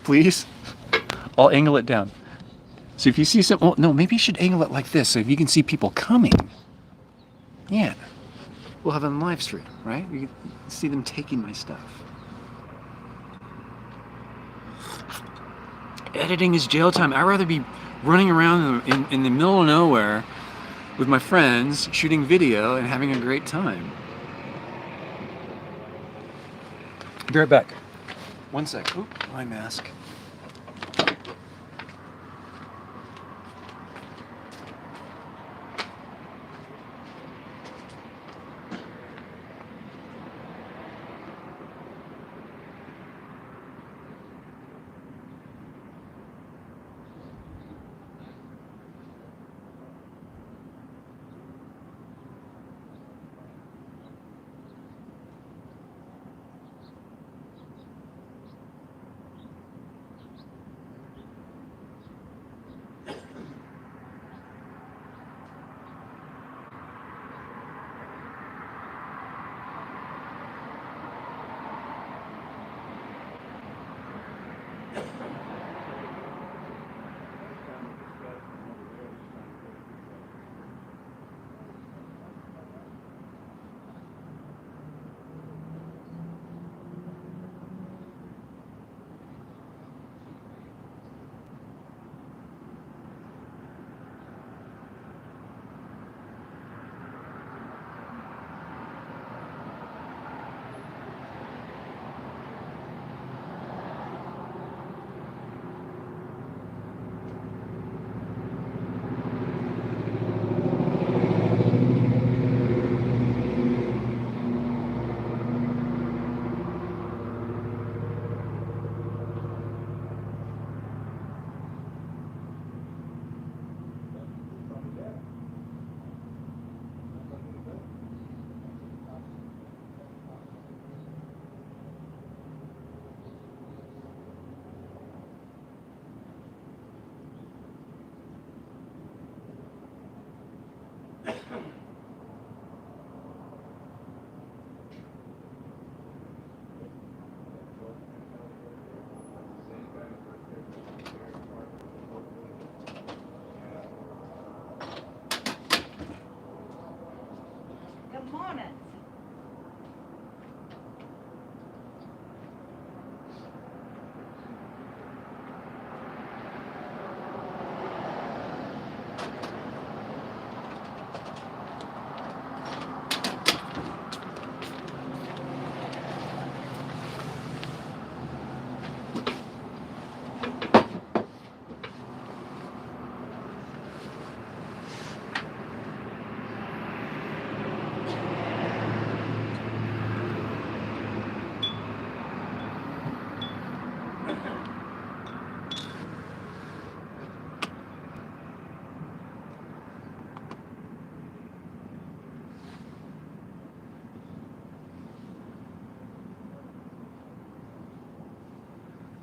Please? I'll angle it down. So if you see some, oh, no, maybe you should angle it like this so if you can see people coming. Yeah. We'll have it on live stream, right? You can see them taking my stuff. Editing is jail time. I'd rather be running around in the middle of nowhere with my friends, shooting video and having a great time. Be right back. One sec. Oop, my mask. Morning.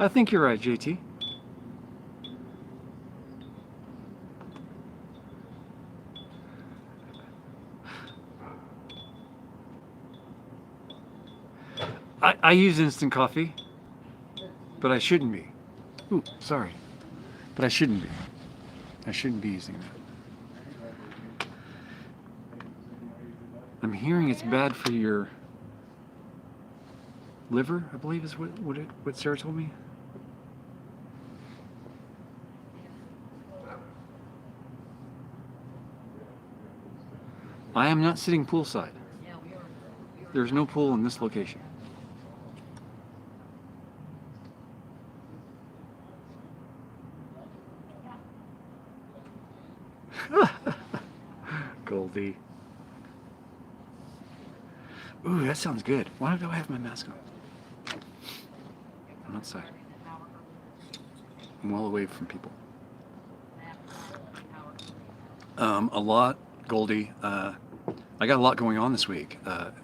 I think you're right, JT. I use instant coffee, but I shouldn't be. Ooh, sorry. But I shouldn't be. I shouldn't be using that. I'm hearing it's bad for your liver, I believe is what Sarah told me. I am not sitting poolside. There's no pool in this location. Goldie. Ooh, that sounds good. Why do I have my mask on? I'm outside. I'm well away from people. A lot, Goldie. I got a lot going on this week.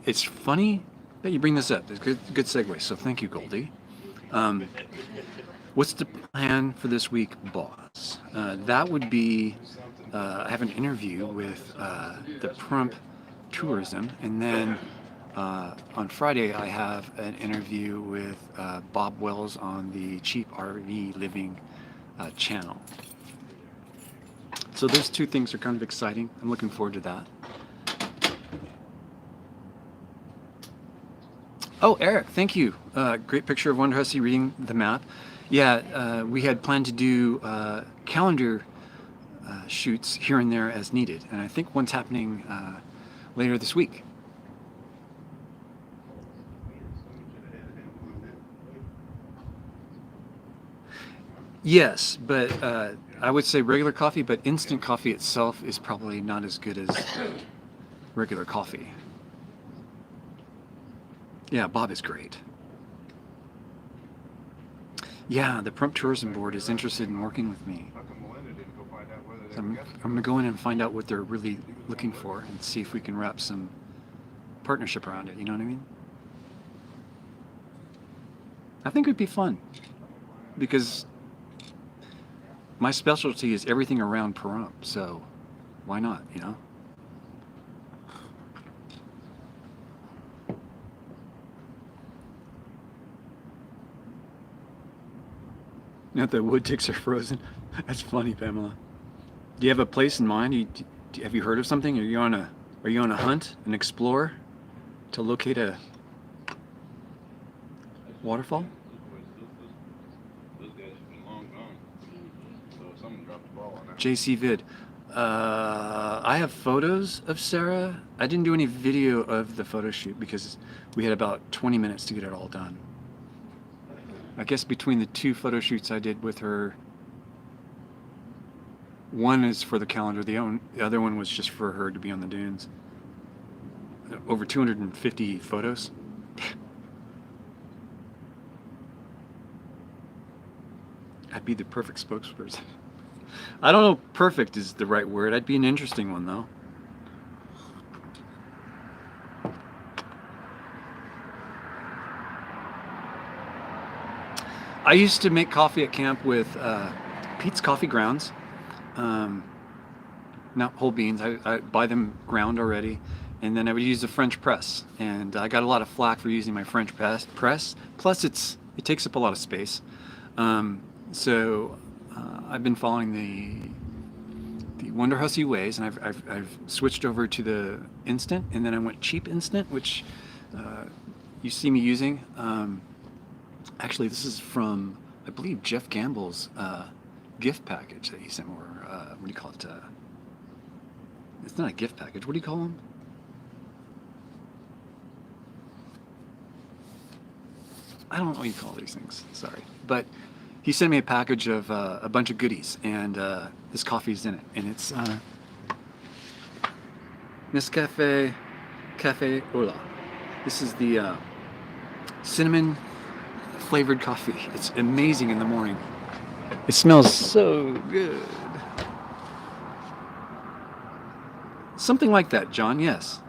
It's funny that you bring this up. It's good segue. So thank you, Goldie. What's the plan for this week, boss? That would be I have an interview with the Prump Tourism, and then on Friday I have an interview with Bob Wells on the Cheap RV Living channel. So those two things are kind of exciting. I'm looking forward to that. Oh, Eric, thank you. Great picture of Wonderhussy reading the map. Yeah, we had planned to do calendar shoots here and there as needed, and I think one's happening later this week. Yes, but I would say regular coffee, but instant coffee itself is probably not as good as regular coffee. Yeah, Bob is great. Yeah, the Prump Tourism Board is interested in working with me. So I'm going to go in and find out what they're really looking for and see if we can wrap some partnership around it, you know what I mean? I think it would be fun because my specialty is everything around Pahrump, so why not, you know? Not that wood ticks are frozen. That's funny, Pamela. Do you have a place in mind? Have you heard of something? Are you on a hunt, an explorer, to locate a waterfall? JC Vid. I have photos of Sarah. I didn't do any video of the photo shoot because we had about 20 minutes to get it all done. I guess between the two photo shoots I did with her, one is for the calendar, the other one was just for her to be on the dunes. Over 250 photos. I'd be the perfect spokesperson. I don't know perfect is the right word. I'd be an interesting one though. I used to make coffee at camp with Pete's Coffee Grounds. Not whole beans. I buy them ground already, and then I would use a French press. And I got a lot of flack for using my French press. Plus, it takes up a lot of space. So I've been following the Wonderhussy ways, and I've switched over to the instant, and then I went cheap instant, which you see me using. Actually, this is from, I believe, Jeff Gamble's gift package that he sent me, or what do you call it? It's not a gift package. What do you call them? I don't know what you call these things. Sorry, but he sent me a package of a bunch of goodies, and this coffee's in it, and it's Nescafe Cafe Hola. This is the cinnamon flavored coffee. It's amazing in the morning. It smells so good. Something like that, John. Yes.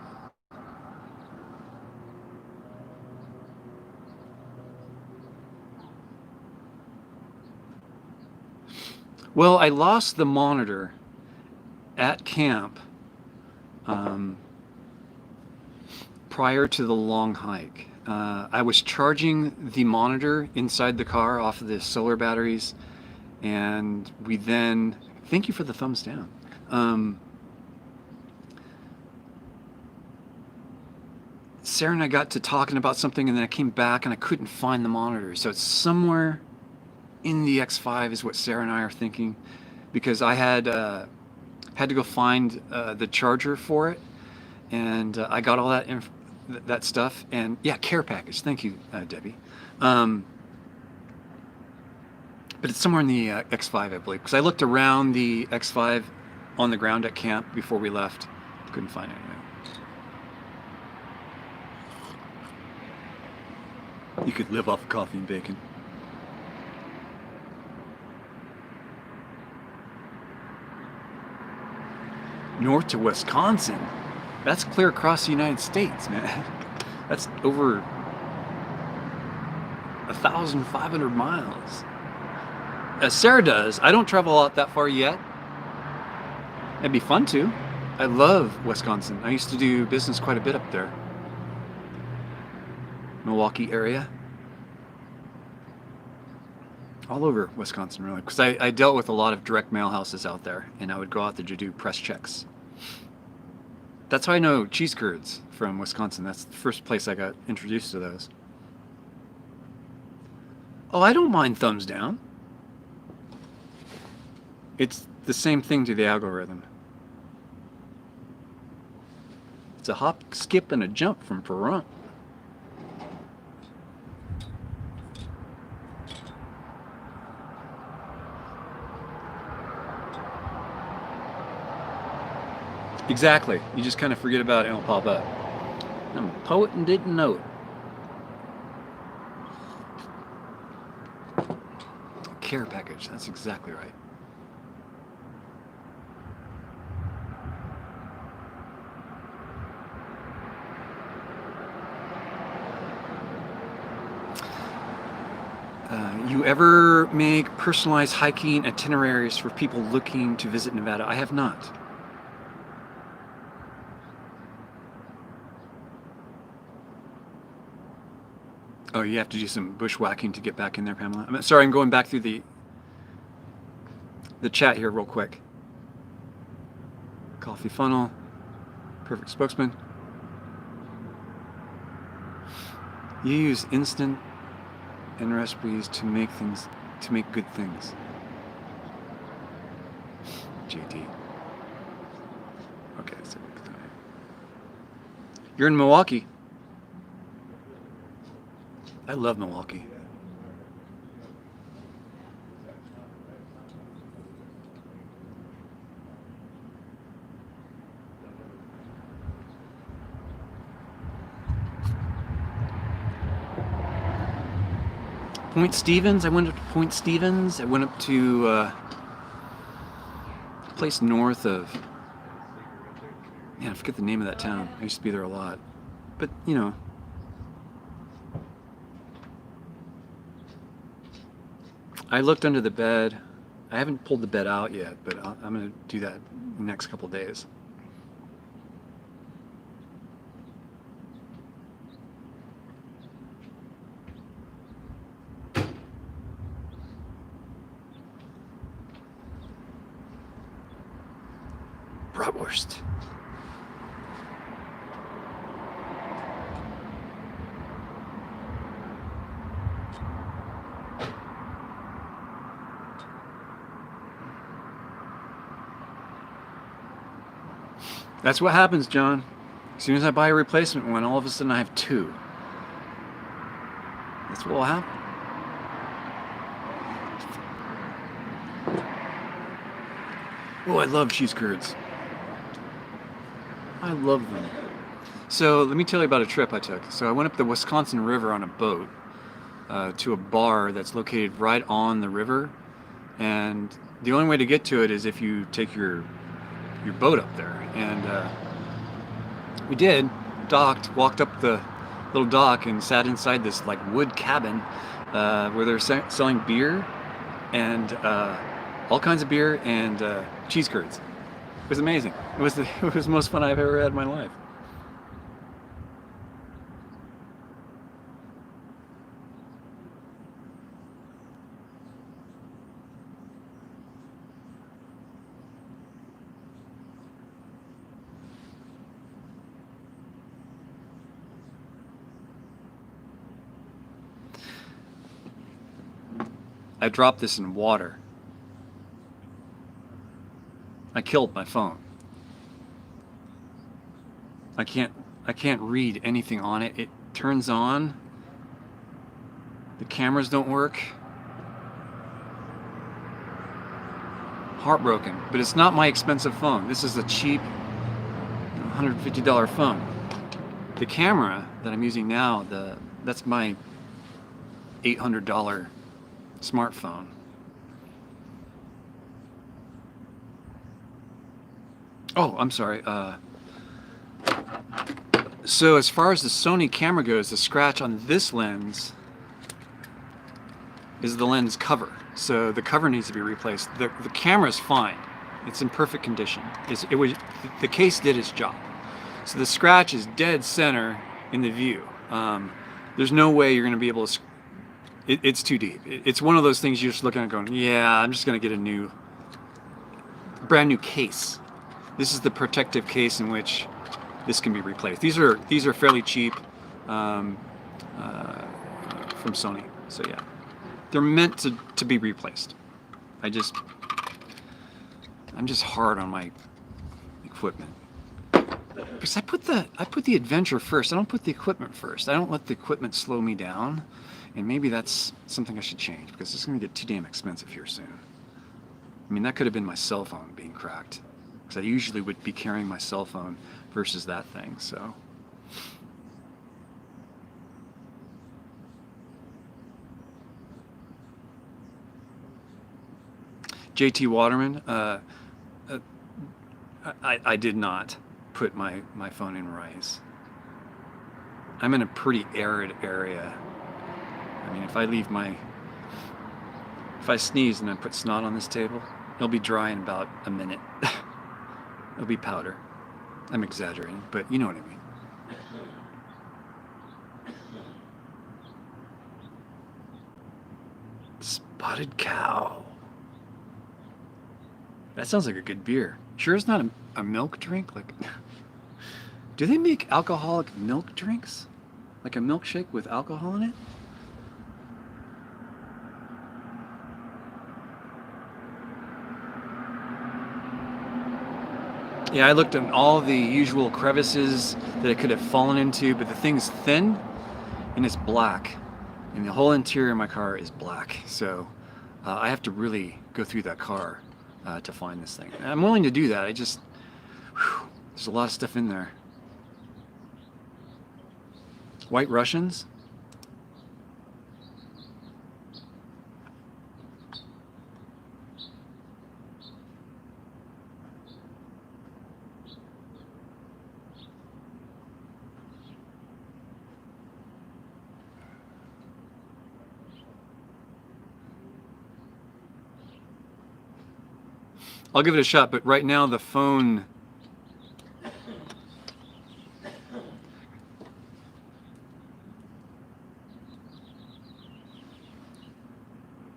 Well, I lost the monitor at camp prior to the long hike. I was charging the monitor inside the car off of the solar batteries, and we then, thank you for the thumbs down. Sarah and I got to talking about something, and then I came back and I couldn't find the monitor. So it's somewhere in the X5 is what Sarah and I are thinking, because I had to go find the charger for it, and I got all that stuff, and yeah, care package. Thank you, Debbie. But it's somewhere in the X5, I believe, because I looked around the X5 on the ground at camp before we left. Couldn't find it anyway. You could live off coffee and bacon. North to Wisconsin. That's clear across the United States, man. That's over 1,500 miles. As Sarah does, I don't travel out that far yet. It'd be fun to. I love Wisconsin. I used to do business quite a bit up there. Milwaukee area. All over Wisconsin, really. Because I dealt with a lot of direct mail houses out there, and I would go out there to do press checks. That's how I know cheese curds from Wisconsin. That's the first place I got introduced to those. Oh, I don't mind thumbs down. It's the same thing to the algorithm. It's a hop, skip, and a jump from Perun. Exactly. You just kind of forget about it and it'll pop up. I'm a poet and didn't know it. Care package. That's exactly right. You ever make personalized hiking itineraries for people looking to visit Nevada? I have not. Oh, you have to do some bushwhacking to get back in there, Pamela. Sorry, I'm going back through the chat here real quick. Coffee funnel, perfect spokesman. You use instant and recipes to make good things. JD. Okay, so you're in Milwaukee. I love Milwaukee. Point Stevens. I went up to Point Stevens. I went up to a place north of, man, I forget the name of that town. I used to be there a lot. But, you know, I looked under the bed. I haven't pulled the bed out yet, but I'm going to do that in the next couple days. bratwurst. That's what happens, John. As soon as I buy a replacement one, all of a sudden I have two. That's what will happen. Oh, I love cheese curds. I love them. So let me tell you about a trip I took. So I went up the Wisconsin River on a boat to a bar that's located right on the river. And the only way to get to it is if you take your boat up there. And we did, docked, walked up the little dock and sat inside this like wood cabin where they're selling beer and all kinds of beer and cheese curds. It was amazing. It was the most fun I've ever had in my life. I dropped this in water. I killed my phone. I can't read anything on it. It turns on. The cameras don't work. Heartbroken, but it's not my expensive phone. This is a cheap $150 phone. The camera that I'm using now, that's my $800 smartphone. Oh, I'm sorry. So as far as the Sony camera goes, the scratch on this lens is the lens cover. So the cover needs to be replaced. The camera's fine. It's in perfect condition. The case did its job. So the scratch is dead center in the view. There's no way you're going to be able to. It's too deep. It's one of those things you're just looking at going, yeah, I'm just going to get a brand new case. This is the protective case in which this can be replaced. These are fairly cheap from Sony. So yeah, they're meant to be replaced. I'm just hard on my equipment because I put the adventure first. I don't put the equipment first. I don't let the equipment slow me down, and maybe that's something I should change because it's going to get too damn expensive here soon. I mean, that could have been my cell phone being cracked. Because I usually would be carrying my cell phone versus that thing, so. JT Waterman, I did not put my phone in rice. I'm in a pretty arid area. I mean, if I sneeze and I put snot on this table, it'll be dry in about a minute. It'll be powder. I'm exaggerating, but you know what I mean. Spotted Cow. That sounds like a good beer. Sure it's not a milk drink? Like, do they make alcoholic milk drinks? Like a milkshake with alcohol in it? Yeah, I looked in all the usual crevices that it could have fallen into, but the thing's thin and it's black. And the whole interior of my car is black. So I have to really go through that car to find this thing. And I'm willing to do that. There's a lot of stuff in there. White Russians? I'll give it a shot, but right now the phone...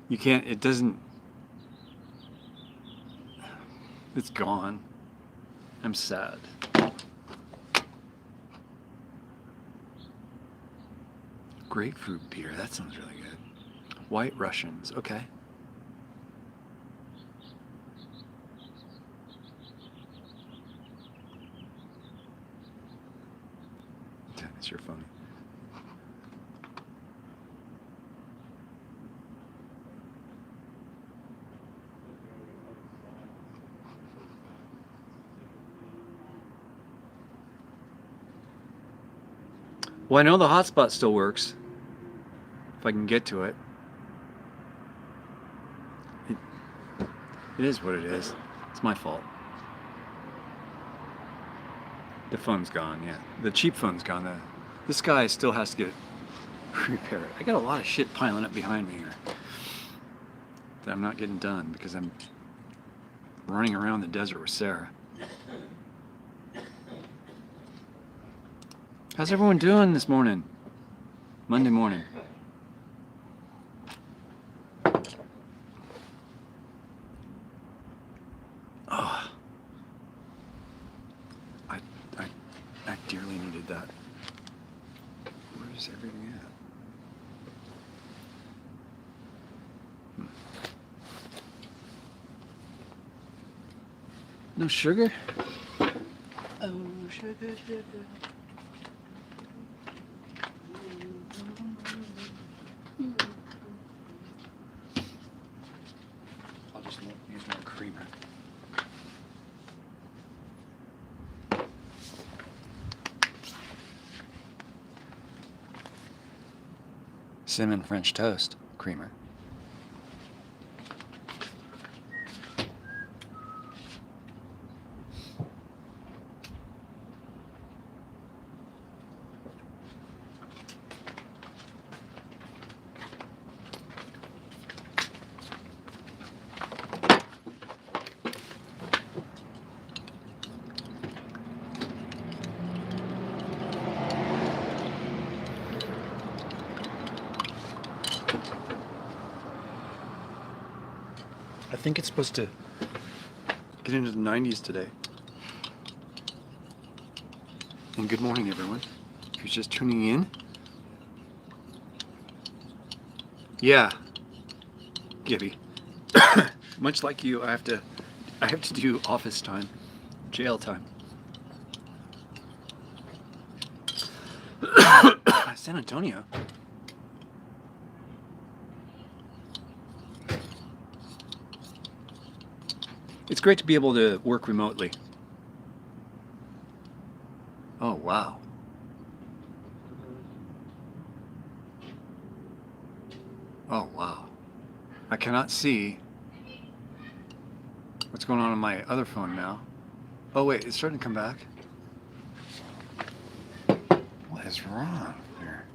You can't, it doesn't... It's gone. I'm sad. Grapefruit beer, that sounds really good. White Russians, okay. It's your phone. Well, I know the hotspot still works. If I can get to it. It is what it is. It's my fault. The phone's gone, yeah. The cheap phone's gone. This guy still has to get repaired. I got a lot of shit piling up behind me here that I'm not getting done because I'm running around the desert with Sarah. How's everyone doing this morning? Monday morning. Oh, I dearly needed that. Where's everything at? No sugar? Oh, sugar, sugar. I'll just use more creamer. Cinnamon French toast creamer. I think it's supposed to get into the 90s today. And good morning, everyone. If you're just tuning in. Yeah, Gibby. Much like you, I have to do office time, jail time. San Antonio. It's great to be able to work remotely. Oh, wow. Oh, wow. I cannot see what's going on my other phone now. Oh, wait, it's starting to come back. What is wrong here?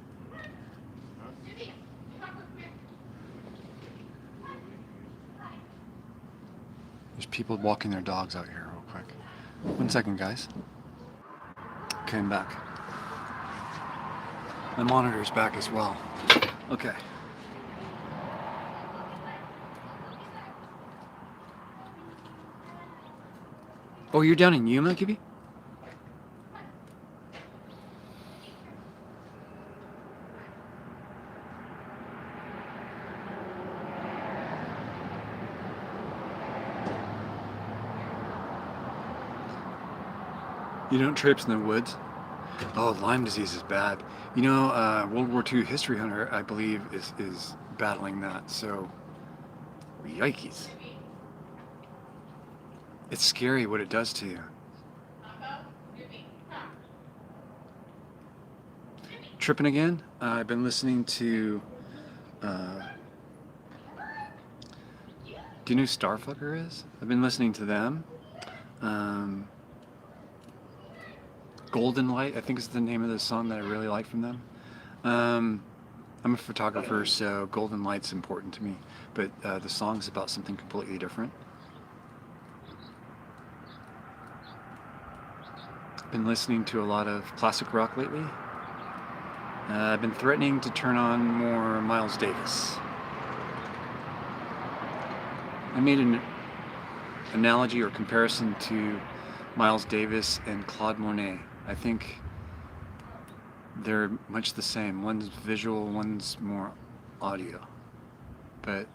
There's people walking their dogs out here real quick. 1 second, guys. Okay, I'm back. My monitor's back as well. Okay. Oh, you're down in Yuma, Gibby? You don't traipse in the woods? Oh, Lyme disease is bad. You know, World War II history hunter, I believe, is battling that, so yikes. It's scary what it does to you. Tripping again? I've been listening to, do you know who Starfucker is? I've been listening to them. Golden Light, I think is the name of the song that I really like from them. I'm a photographer, so Golden Light's important to me, but the song's about something completely different. I've been listening to a lot of classic rock lately. I've been threatening to turn on more Miles Davis. I made an analogy or comparison to Miles Davis and Claude Monet. I think they're much the same. One's visual, one's more audio. But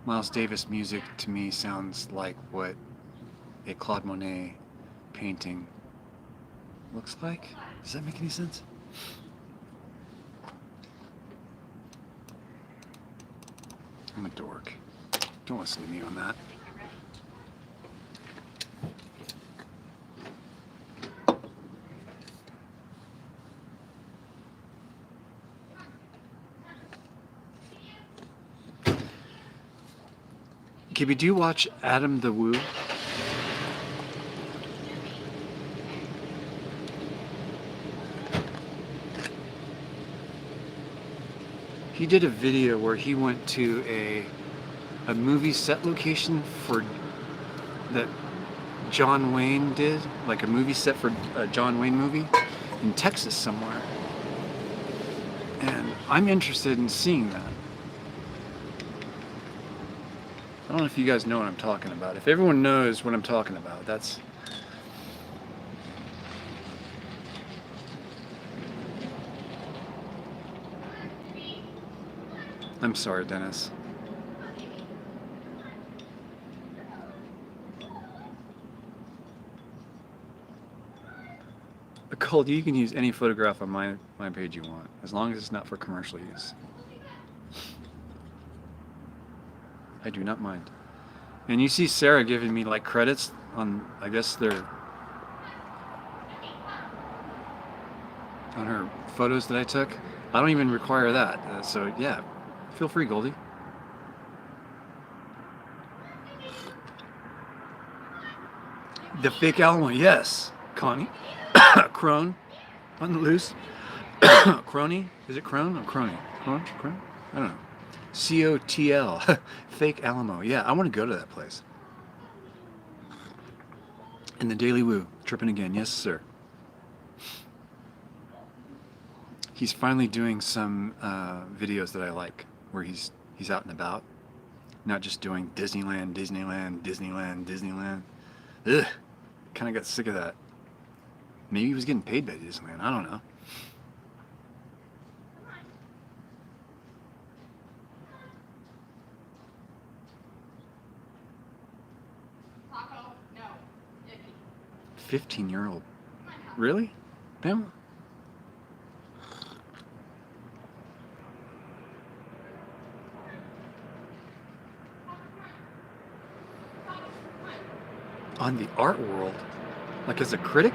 Miles Davis music to me sounds like what a Claude Monet painting looks like. Does that make any sense? I'm a dork. Don't listen to me on that. Gibby, do you watch Adam the Woo? He did a video where he went to a movie set location for that John Wayne did, like a movie set for a John Wayne movie in Texas somewhere. And I'm interested in seeing that. I don't know if you guys know what I'm talking about. If everyone knows what I'm talking about, that's... I'm sorry, Dennis. Cole, you can use any photograph on my page you want, as long as it's not for commercial use. I do not mind. And you see Sarah giving me like credits on, I guess they're on her photos that I took. I don't even require that. So yeah, feel free, Goldie. The fake Alamo, yes. Connie. Crone. On the loose. Crony? Is it Crone or Crony? Crone? I don't know. COTL. Fake Alamo. Yeah, I want to go to that place. And the Daily Woo. Tripping again. Yes, sir. He's finally doing some videos that I like, where he's out and about. Not just doing Disneyland. Ugh. Kind of got sick of that. Maybe he was getting paid by Disneyland. I don't know. Taco? No. 15-year-old. Really? Pam? On the art world? Like as a critic?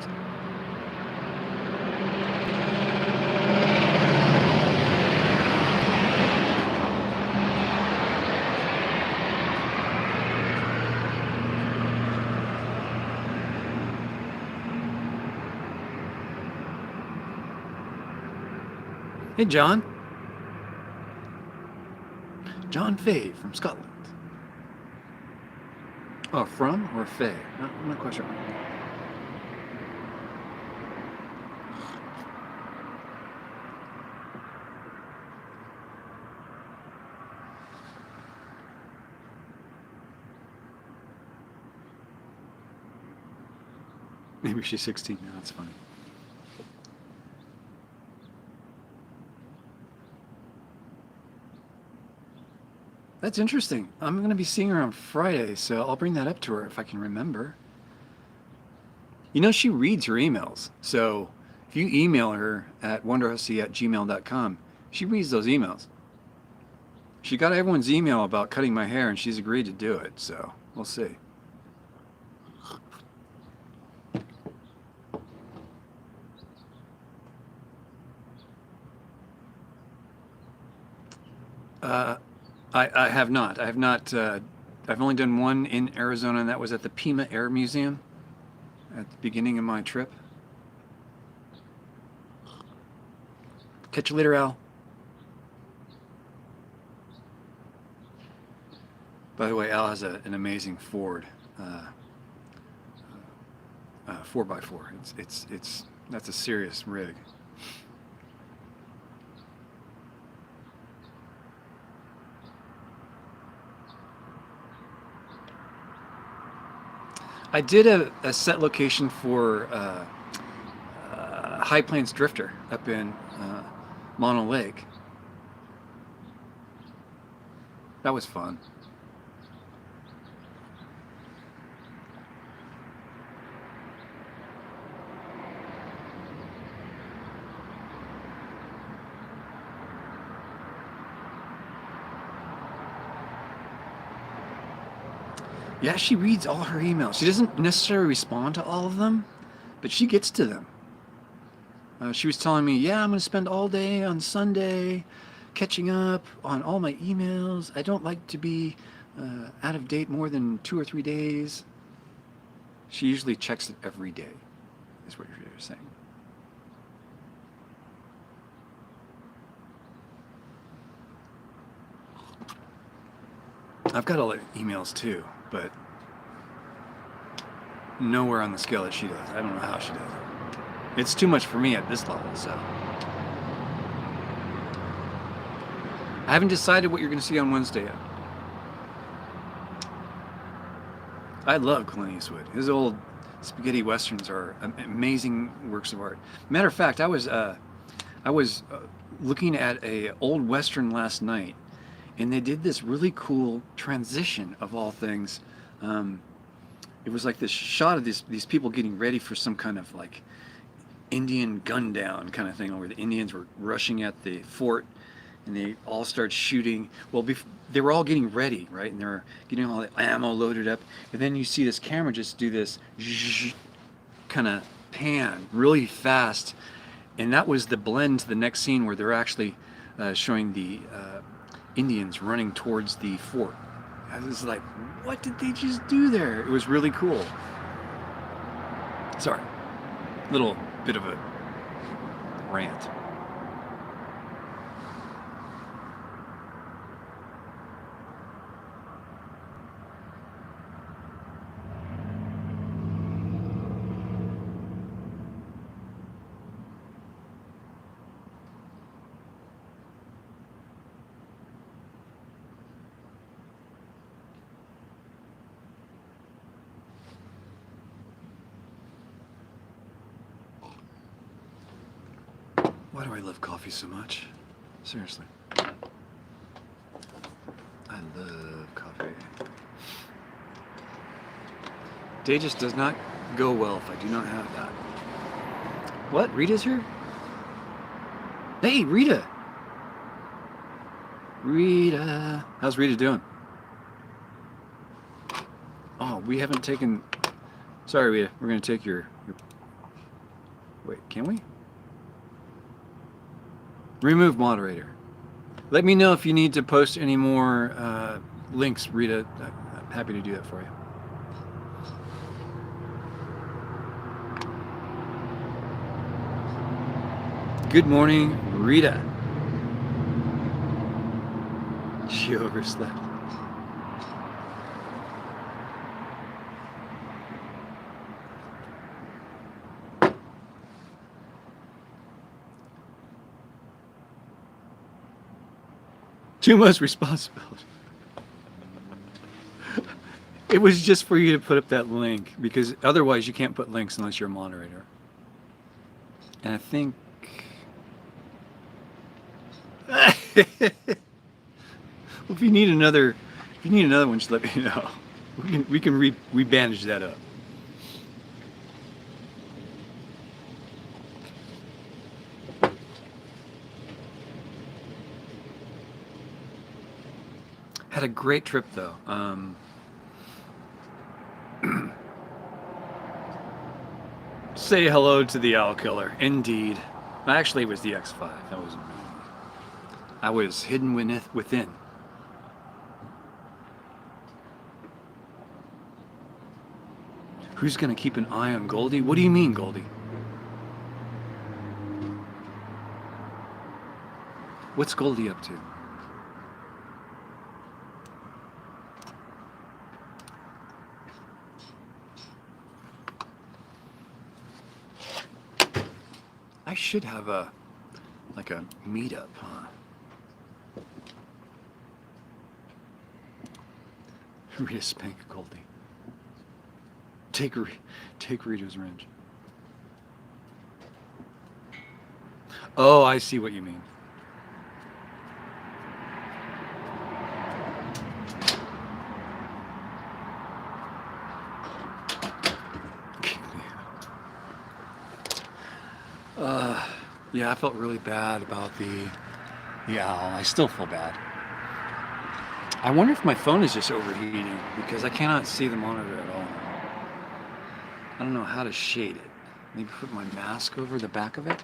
Hey, John. John Fay from Scotland. Oh, from or Fay? I'm not quite sure. Maybe she's 16 now. That's funny. That's interesting. I'm going to be seeing her on Friday, so I'll bring that up to her if I can remember. You know, she reads her emails. So if you email her at wonderhussy@gmail.com, she reads those emails. She got everyone's email about cutting my hair, and she's agreed to do it, so we'll see. I have not. I have not. I've only done one in Arizona, and that was at the Pima Air Museum at the beginning of my trip. Catch you later, Al. By the way, Al has an amazing Ford 4x4. That's a serious rig. I did a set location for High Plains Drifter up in Mono Lake. That was fun. Yeah, she reads all her emails. She doesn't necessarily respond to all of them, but she gets to them. She was telling me, yeah, I'm going to spend all day on Sunday catching up on all my emails. I don't like to be out of date more than 2 or 3 days. She usually checks it every day, is what you're saying. I've got all the emails too, but nowhere on the scale that she does. I don't know how she does it. It's too much for me at this level, so. I haven't decided what you're going to see on Wednesday yet. I love Clint Eastwood. His old spaghetti westerns are amazing works of art. Matter of fact, I was looking at a old western last night, and they did this really cool transition of all things. It was like this shot of these people getting ready for some kind of like Indian gun down kind of thing, where the Indians were rushing at the fort, and they all start shooting. Well, they were all getting ready, right? And they're getting all the ammo loaded up, and then you see this camera just do this kind of pan really fast, and that was the blend to the next scene where they're actually showing the Indians running towards the fort. I was like, what did they just do there? It was really cool. Sorry, little bit of a rant. Why do I love coffee so much? Seriously. I love coffee. Day just does not go well if I do not have that. What? Rita's here? Hey, Rita! Rita! How's Rita doing? Oh, we haven't taken... Sorry, Rita. We're going to take your... Wait, can we? Remove moderator. Let me know if you need to post any more links, Rita. I'm happy to do that for you. Good morning, Rita. She overslept. Too much responsibility. It was just for you to put up that link, because otherwise you can't put links unless you're a moderator. And I think... Well, if you need another one, just let me know. We can re-bandage that up. Had a great trip though. Say hello to the Owl Killer. Indeed. Actually, it was the X5. That wasn't me. I was hidden within. Who's gonna keep an eye on Goldie? What do you mean, Goldie? What's Goldie up to? I should have a meetup, huh? Rita spank Goldie. Take Rita's wrench. Oh, I see what you mean. Yeah, I felt really bad about the owl. I still feel bad. I wonder if my phone is just overheating because I cannot see the monitor at all. I don't know how to shade it. Maybe put my mask over the back of it.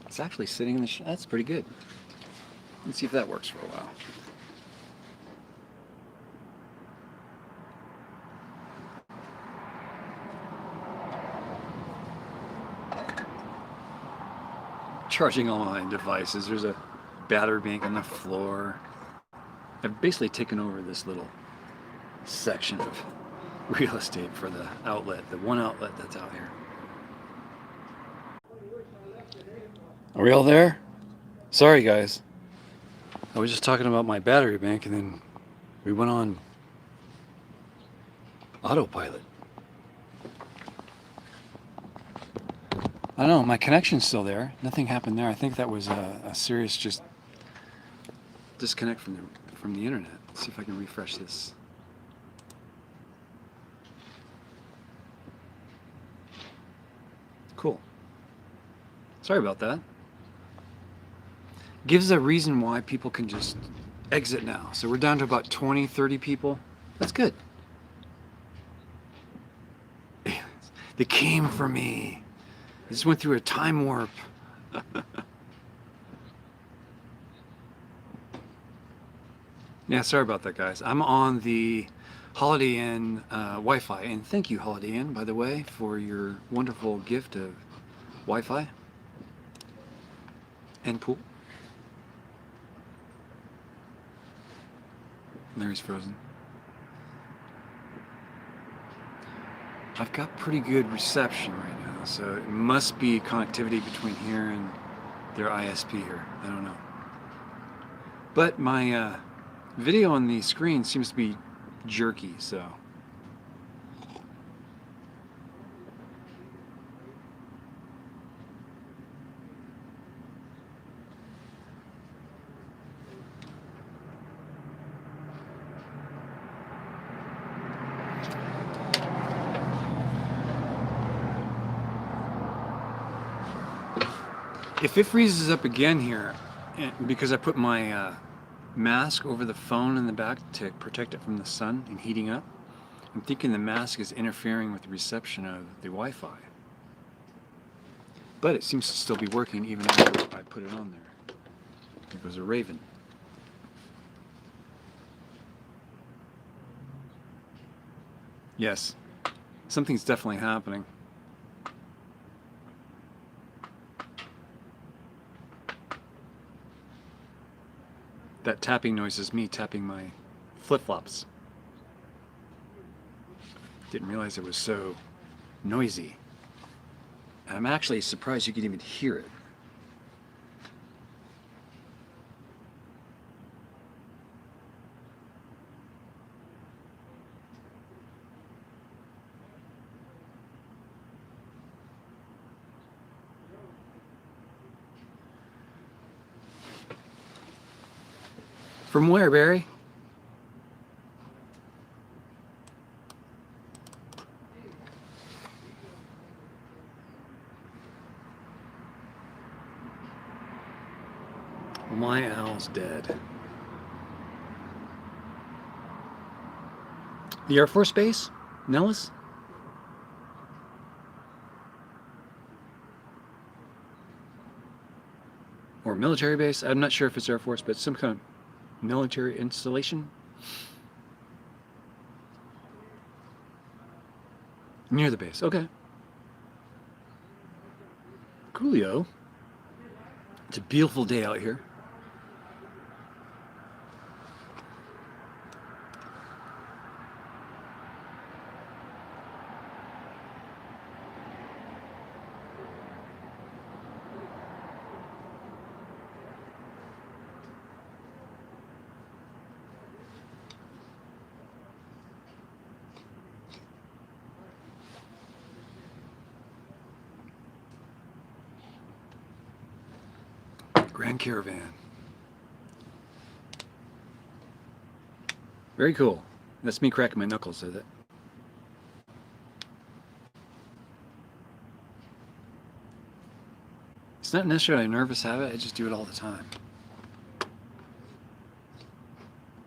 It's actually sitting in the that's pretty good. Let's see if that works for a while. Charging all my devices. There's a battery bank on the floor. I've basically taken over this little section of real estate for the outlet, the one outlet that's out here. Are we all there? Sorry, guys. I was just talking about my battery bank and then we went on autopilot. I don't know, my connection's still there. Nothing happened there. I think that was a serious just disconnect from the internet. Let's see if I can refresh this. Cool. Sorry about that. Gives a reason why people can just exit now. So we're down to about 20, 30 people. That's good. They came for me. I just went through a time warp. Yeah, sorry about that, guys. I'm on the Holiday Inn Wi-Fi, and thank you, Holiday Inn, by the way, for your wonderful gift of Wi-Fi and pool. Larry's frozen. I've got pretty good reception right now, so it must be connectivity between here and their ISP here. I don't know. But my video on the screen seems to be jerky, so. If it freezes up again here, because I put my mask over the phone in the back to protect it from the sun and heating up, I'm thinking the mask is interfering with the reception of the Wi-Fi. But it seems to still be working even after I put it on there. There goes a raven. Yes, something's definitely happening. That tapping noise is me tapping my flip-flops. Didn't realize it was so noisy. And I'm actually surprised you could even hear it. From where, Barry? My owl's dead. The Air Force Base? Nellis? Or military base? I'm not sure if it's Air Force, but some kind of military installation? Near the base, okay. Coolio. It's a beautiful day out here. Grand Caravan. Very cool. That's me cracking my knuckles with it. It's not necessarily a nervous habit, I just do it all the time.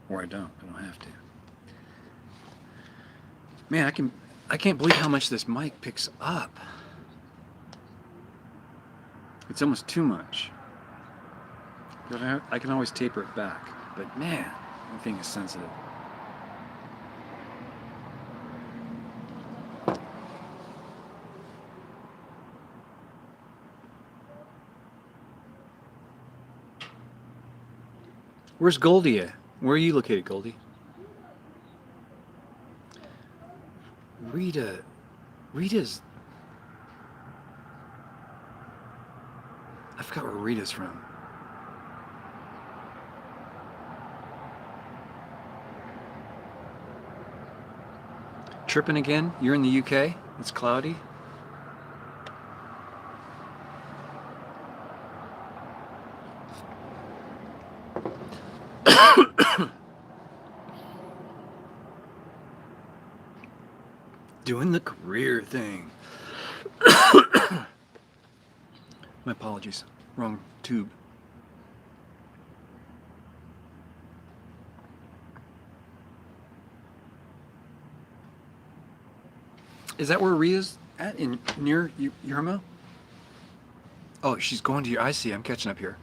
Or I don't have to. Man, I can't believe how much this mic picks up. It's almost too much. But I can always taper it back. But man, the thing is sensitive. Where's Goldie at? Where are you located, Goldie? Rita's... I forgot where Rita's from. Tripping again? You're in the UK? It's cloudy? Doing the career thing. My apologies. Wrong tube. Is that where Rita's at? Near Yermo? Oh, she's going to your... I see. I'm catching up here.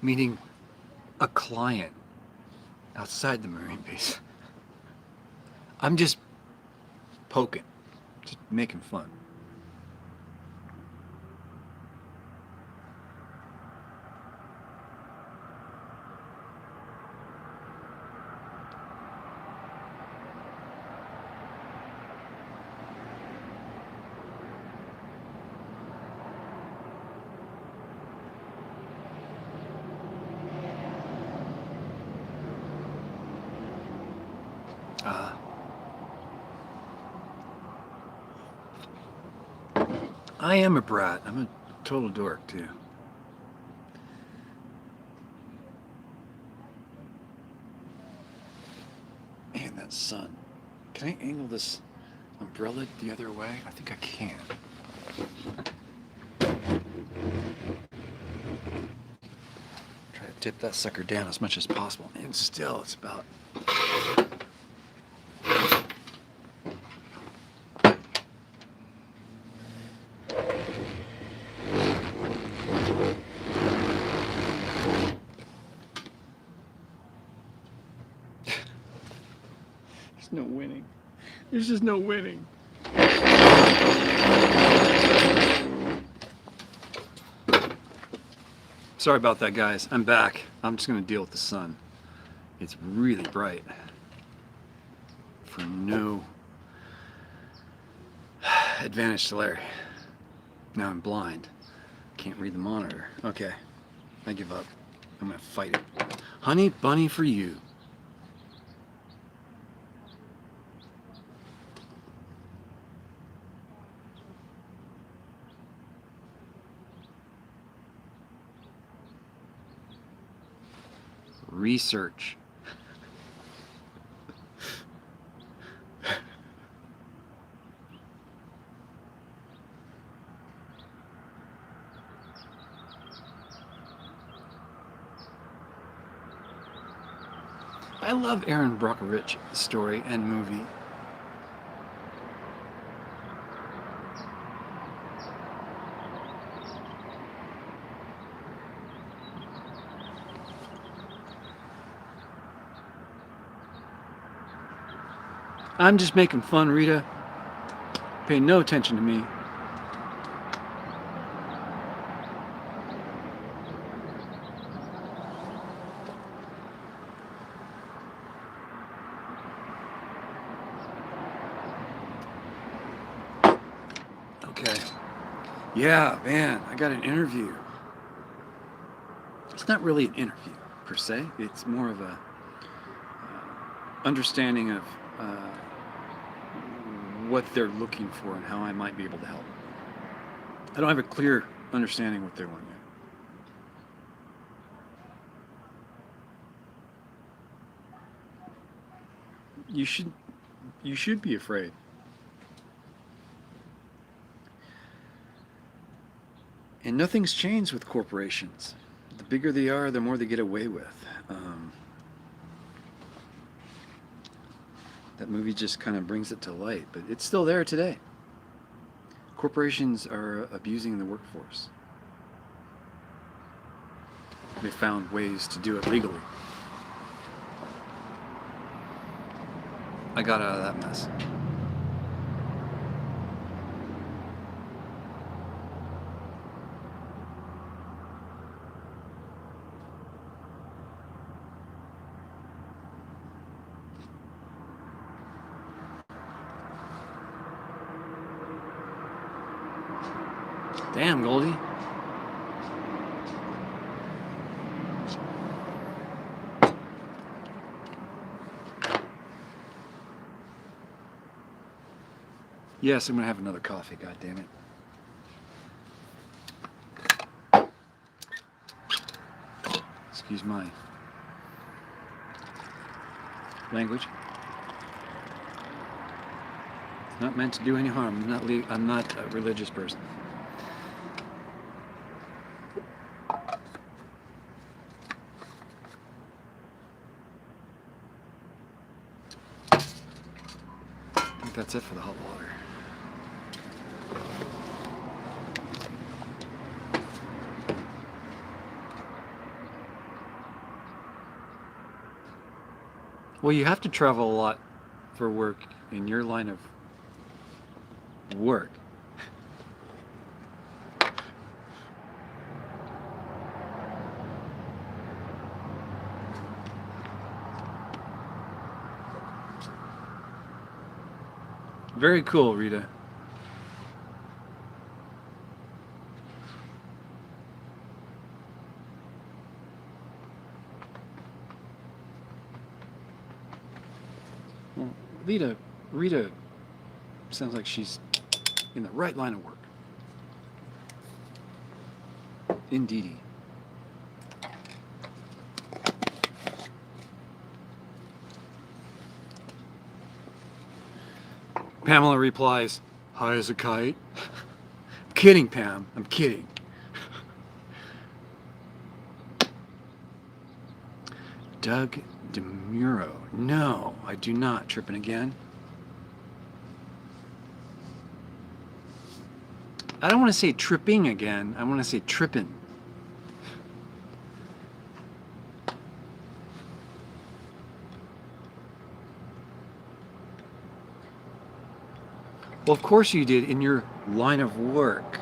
Meeting a client outside the Marine base. I'm just poking, just making fun. I am a brat. I'm a total dork, too. Man, that sun. Can I angle this umbrella the other way? I think I can. Try to tip that sucker down as much as possible. And still, it's about... no winning. There's just no winning. Sorry about that, guys. I'm back. I'm just going to deal with the sun. It's really bright. For no advantage to Larry. Now I'm blind. Can't read the monitor. Okay. I give up. I'm going to fight it. Honey bunny for you. Research. I love Aaron Brockovich's story and movie. I'm just making fun, Rita. Pay no attention to me. Okay. Yeah, man, I got an interview. It's not really an interview, per se. It's more of a understanding of what they're looking for and how I might be able to help. I don't have a clear understanding what they want yet. You should be afraid. And nothing's changed with corporations. The bigger they are, the more they get away with. That movie just kind of brings it to light, but it's still there today. Corporations are abusing the workforce. They found ways to do it legally. I got out of that mess. Damn, Goldie. Yes, I'm gonna have another coffee, god damn it. Excuse my language. It's not meant to do any harm. I'm not a religious person. I think that's it for the hot water. Well, you have to travel a lot for work in your line of work. Very cool, Rita. Well, Rita sounds like she's in the right line of work. Indeedy. Pamela replies, high as a kite. I'm kidding, Pam. I'm kidding. Doug DeMuro. No, I do not. Tripping again. I don't want to say tripping again. I want to say tripping. Well, of course you did in your line of work.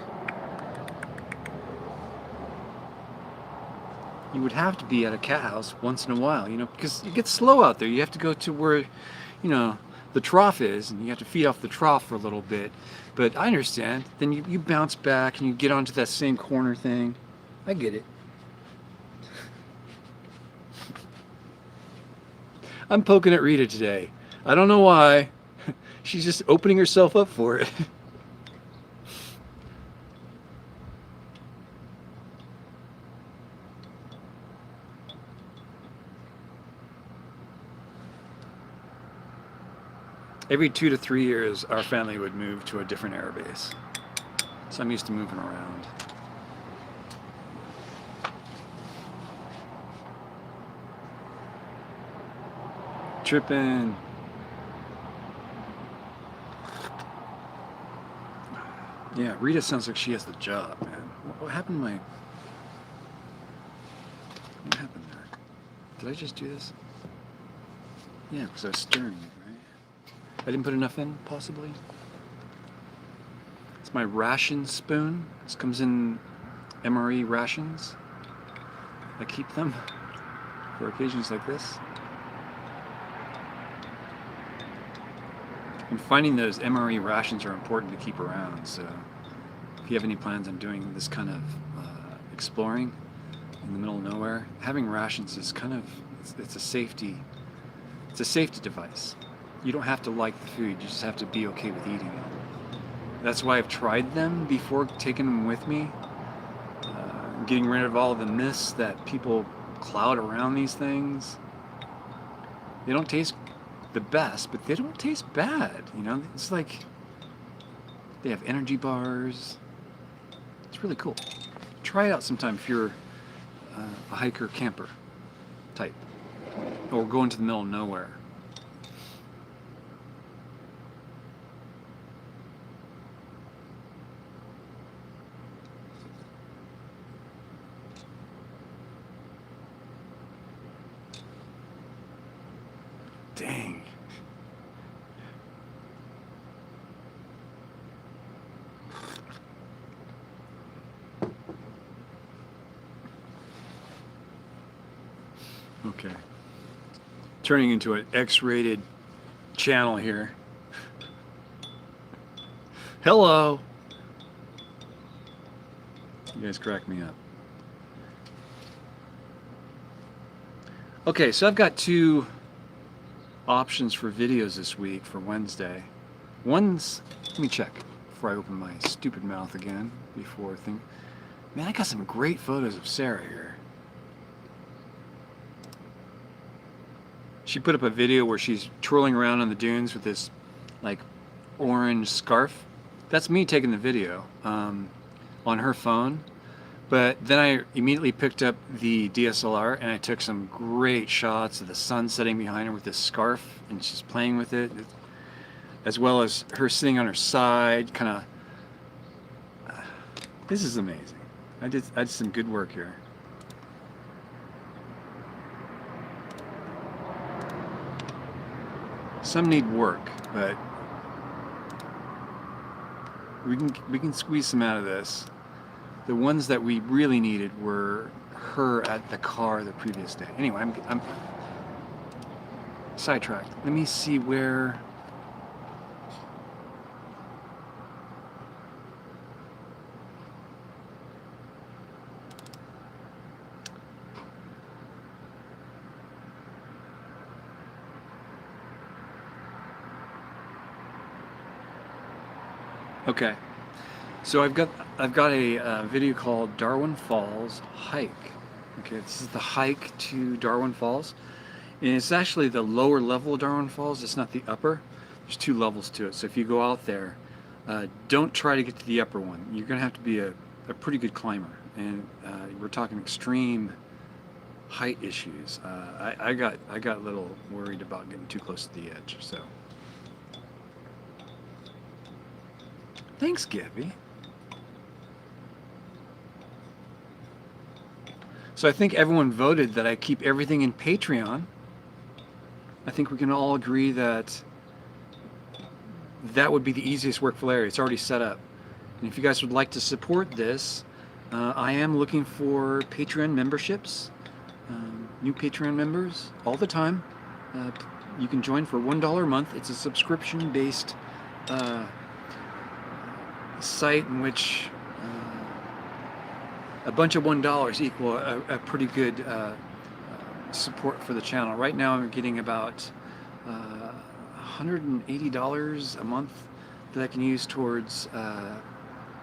You would have to be at a cat house once in a while, you know, because it gets slow out there. You have to go to where, you know, the trough is, and you have to feed off the trough for a little bit. But I understand. Then you bounce back and you get onto that same corner thing. I get it. I'm poking at Rita today. I don't know why. She's just opening herself up for it. Every 2 to 3 years, our family would move to a different air base. So I'm used to moving around. Tripping. Yeah, Rita sounds like she has the job, man. What happened to my... What happened there? Did I just do this? Yeah, because I was stirring it, right? I didn't put enough in, possibly? It's my ration spoon. This comes in MRE rations. I keep them for occasions like this. And finding those MRE rations are important to keep around, so if you have any plans on doing this kind of exploring in the middle of nowhere, having rations is kind of, it's a safety device. You don't have to like the food, you just have to be okay with eating it. That's why I've tried them before taking them with me, getting rid of all the myths that people cloud around these things. They don't taste the best, but they don't taste bad, you know? It's like they have energy bars. It's really cool. Try it out sometime if you're a hiker camper type, or go into the middle of nowhere. Dang. Okay. Turning into an X-rated channel here. Hello. You guys crack me up. Okay, so I've got two options for videos this week for Wednesday. One's, let me check before I open my stupid mouth again before I think. Man, I got some great photos of Sarah here. She put up a video where she's twirling around on the dunes with this like orange scarf. That's me taking the video on her phone. But then I immediately picked up the DSLR and I took some great shots of the sun setting behind her with this scarf, and she's playing with it, as well as her sitting on her side, kind of. This is amazing. I did some good work here. Some need work, but we can squeeze some out of this. The ones that we really needed were her at the car the previous day. Anyway, I'm sidetracked. Let me see where. Okay, so I've got a video called Darwin Falls Hike. Okay, this is the hike to Darwin Falls, and it's actually the lower level of Darwin Falls. It's not the upper. There's two levels to it. So if you go out there, don't try to get to the upper one. You're gonna have to be a pretty good climber, and we're talking extreme height issues. I got a little worried about getting too close to the edge. So. Thanks, Gabby. So I think everyone voted that I keep everything in Patreon. I think we can all agree that that would be the easiest work for Larry. It's already set up. And if you guys would like to support this, I am looking for Patreon memberships, new Patreon members all the time. You can join for $1 a month. It's a subscription-based site in which a bunch of $1 equal a pretty good support for the channel. Right now I'm getting about $180 a month that I can use towards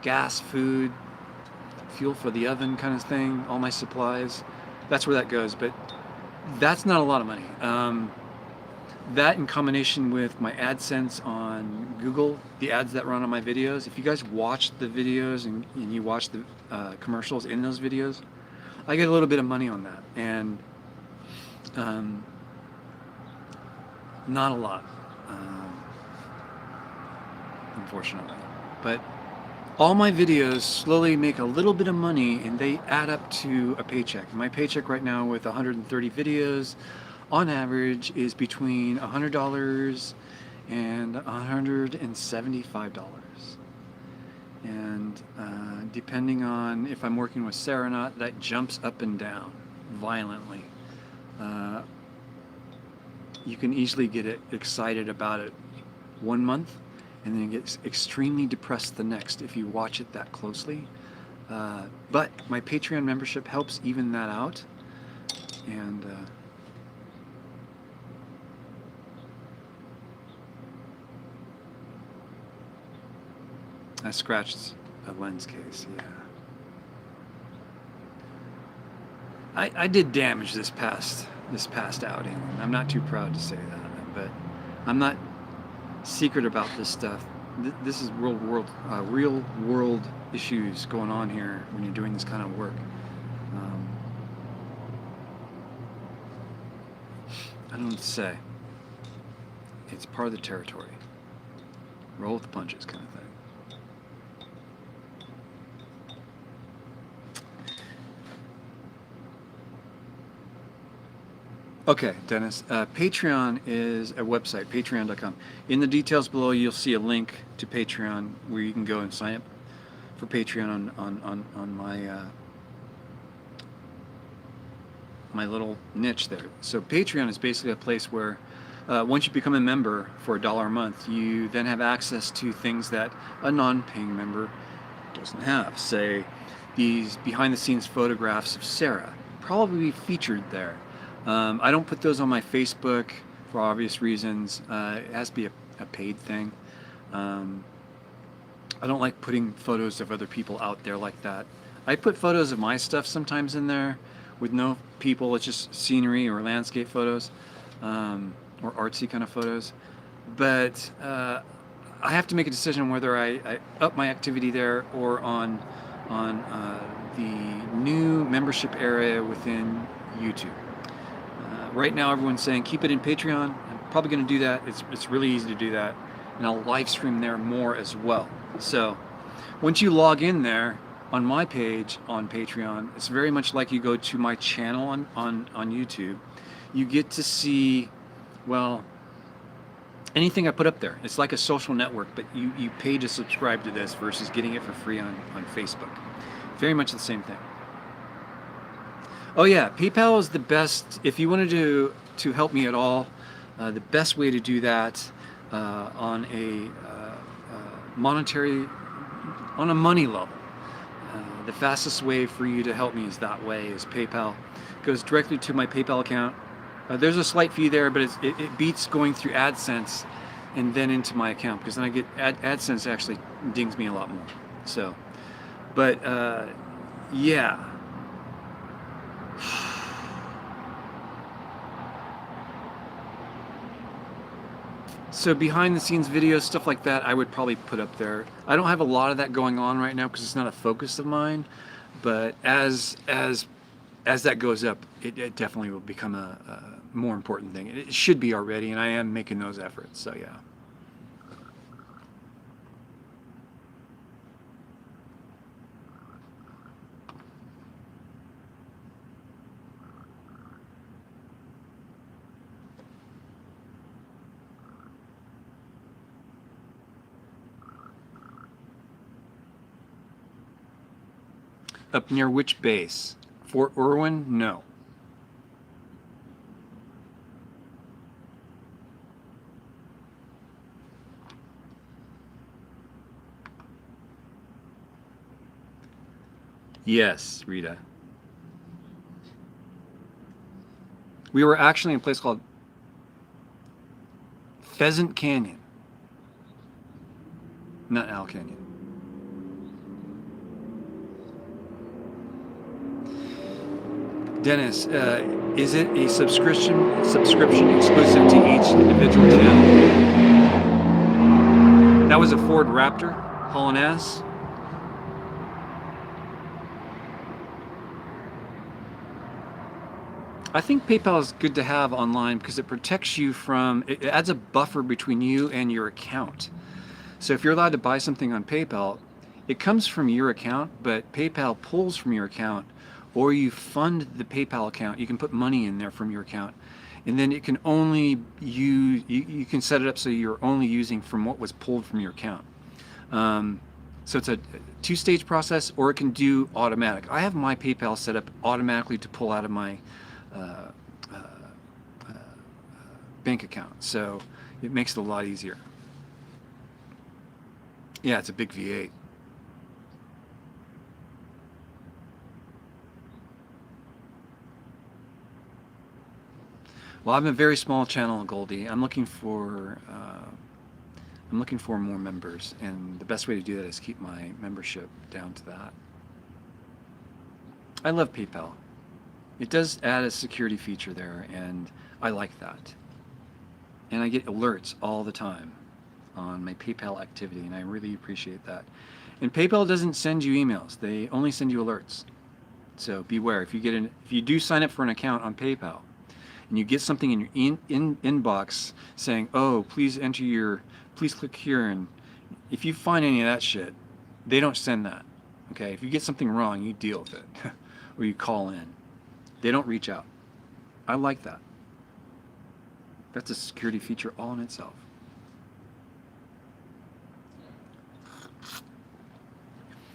gas, food, fuel for the oven kind of thing, all my supplies. That's where that goes, but that's not a lot of money. That in combination with my AdSense on Google, the ads that run on my videos, if you guys watch the videos and you watch the commercials in those videos, I get a little bit of money on that, and not a lot, unfortunately. But all my videos slowly make a little bit of money, and they add up to a paycheck. My paycheck right now with 130 videos on average is between $100 and $175. And depending on if I'm working with Sarah or not, that jumps up and down violently. You can easily get excited about it one month and then get extremely depressed the next if you watch it that closely. But my Patreon membership helps even that out. And I scratched a lens case, yeah. I did damage this past outing. I'm not too proud to say that, but I'm not secret about this stuff. This is real world issues going on here when you're doing this kind of work. I don't know what to say. It's part of the territory. Roll with the punches kind of thing. Okay, Dennis. Patreon is a website, patreon.com. In the details below, you'll see a link to Patreon where you can go and sign up for Patreon on my my little niche there. So Patreon is basically a place where once you become a member for $1 a month, you then have access to things that a non-paying member doesn't have. Say, these behind-the-scenes photographs of Sarah, probably featured there. I don't put those on my Facebook for obvious reasons. It has to be a paid thing. I don't like putting photos of other people out there like that. I put photos of my stuff sometimes in there with no people. It's just scenery or landscape photos, or artsy kind of photos. But I have to make a decision whether I up my activity there or on the new membership area within YouTube. Right now, everyone's saying keep it in Patreon. I'm probably going to do that. It's really easy to do that, and I'll live stream there more as well. So once you log in there on my page on Patreon, it's very much like you go to my channel on YouTube. You get to see, well, anything I put up there. It's like a social network, but you pay to subscribe to this versus getting it for free on Facebook. Very much the same thing. Oh yeah, PayPal is the best. If you wanted to help me at all, the best way to do that on a money level. The fastest way for you to help me is that way, is PayPal. It goes directly to my PayPal account. There's a slight fee there, but it beats going through AdSense and then into my account, because then I get AdSense actually dings me a lot more. So, but yeah. So behind the scenes videos, stuff like that, I would probably put up there. I don't have a lot of that going on right now because it's not a focus of mine, but as that goes up, it definitely will become a more important thing. It should be already, and I am making those efforts, so yeah. Up near which base? Fort Irwin? No. Yes, Rita. We were actually in a place called Pheasant Canyon, not Owl Canyon. Dennis, is it a subscription exclusive to each individual channel? That was a Ford Raptor, hauling ass. I think PayPal is good to have online because it protects you from, it adds a buffer between you and your account. So if you're allowed to buy something on PayPal, it comes from your account, but PayPal pulls from your account, or you fund the PayPal account. You can put money in there from your account, and then it can only use, you can set it up so you're only using from what was pulled from your account. So it's a two-stage process, or it can do automatic. I have my PayPal set up automatically to pull out of my bank account, so it makes it a lot easier. Yeah, it's a big V8. Well, I'm a very small channel, Goldie. I'm looking for I'm looking for more members, and the best way to do that is keep my membership down to that. I love PayPal. It does add a security feature there, and I like that. And I get alerts all the time on my PayPal activity, and I really appreciate that. And PayPal doesn't send you emails; they only send you alerts. So beware if you do sign up for an account on PayPal, and you get something in your inbox saying, "Oh, please please click here," and if you find any of that shit, they don't send that. Okay, if you get something wrong, you deal with it, or you call in. They don't reach out. I like that. That's a security feature all in itself.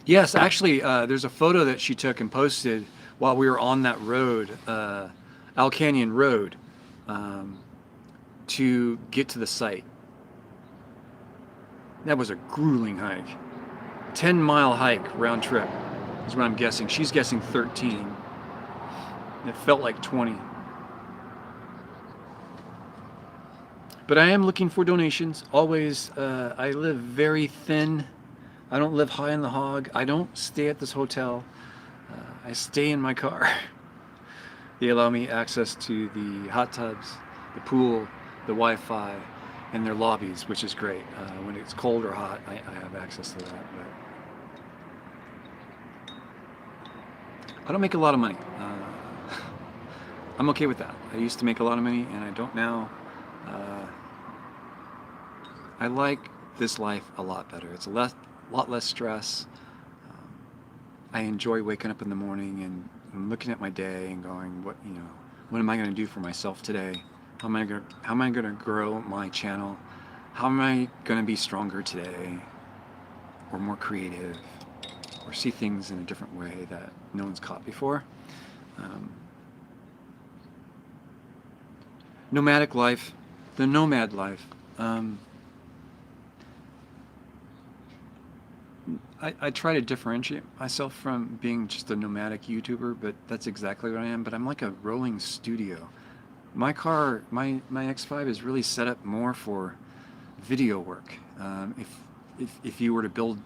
Yes, actually, there's a photo that she took and posted while we were on that road, Al Canyon Road, to get to the site. That was a grueling hike. 10-mile hike round trip is what I'm guessing. She's guessing 13. It felt like 20. But I am looking for donations. Always, I live very thin. I don't live high in the hog. I don't stay at this hotel. I stay in my car. They allow me access to the hot tubs, the pool, the Wi-Fi, and their lobbies, which is great. When it's cold or hot, I have access to that. But I don't make a lot of money. I'm okay with that. I used to make a lot of money, and I don't now. I like this life a lot better. It's a lot less stress. I enjoy waking up in the morning and looking at my day and going, what am I going to do for myself today? How am I going to grow my channel? How am I going to be stronger today, or more creative, or see things in a different way that no one's caught before? Nomadic life, the nomad life. I try to differentiate myself from being just a nomadic YouTuber, but that's exactly what I am. But I'm like a rolling studio. My car, my X5 is really set up more for video work. If you were to build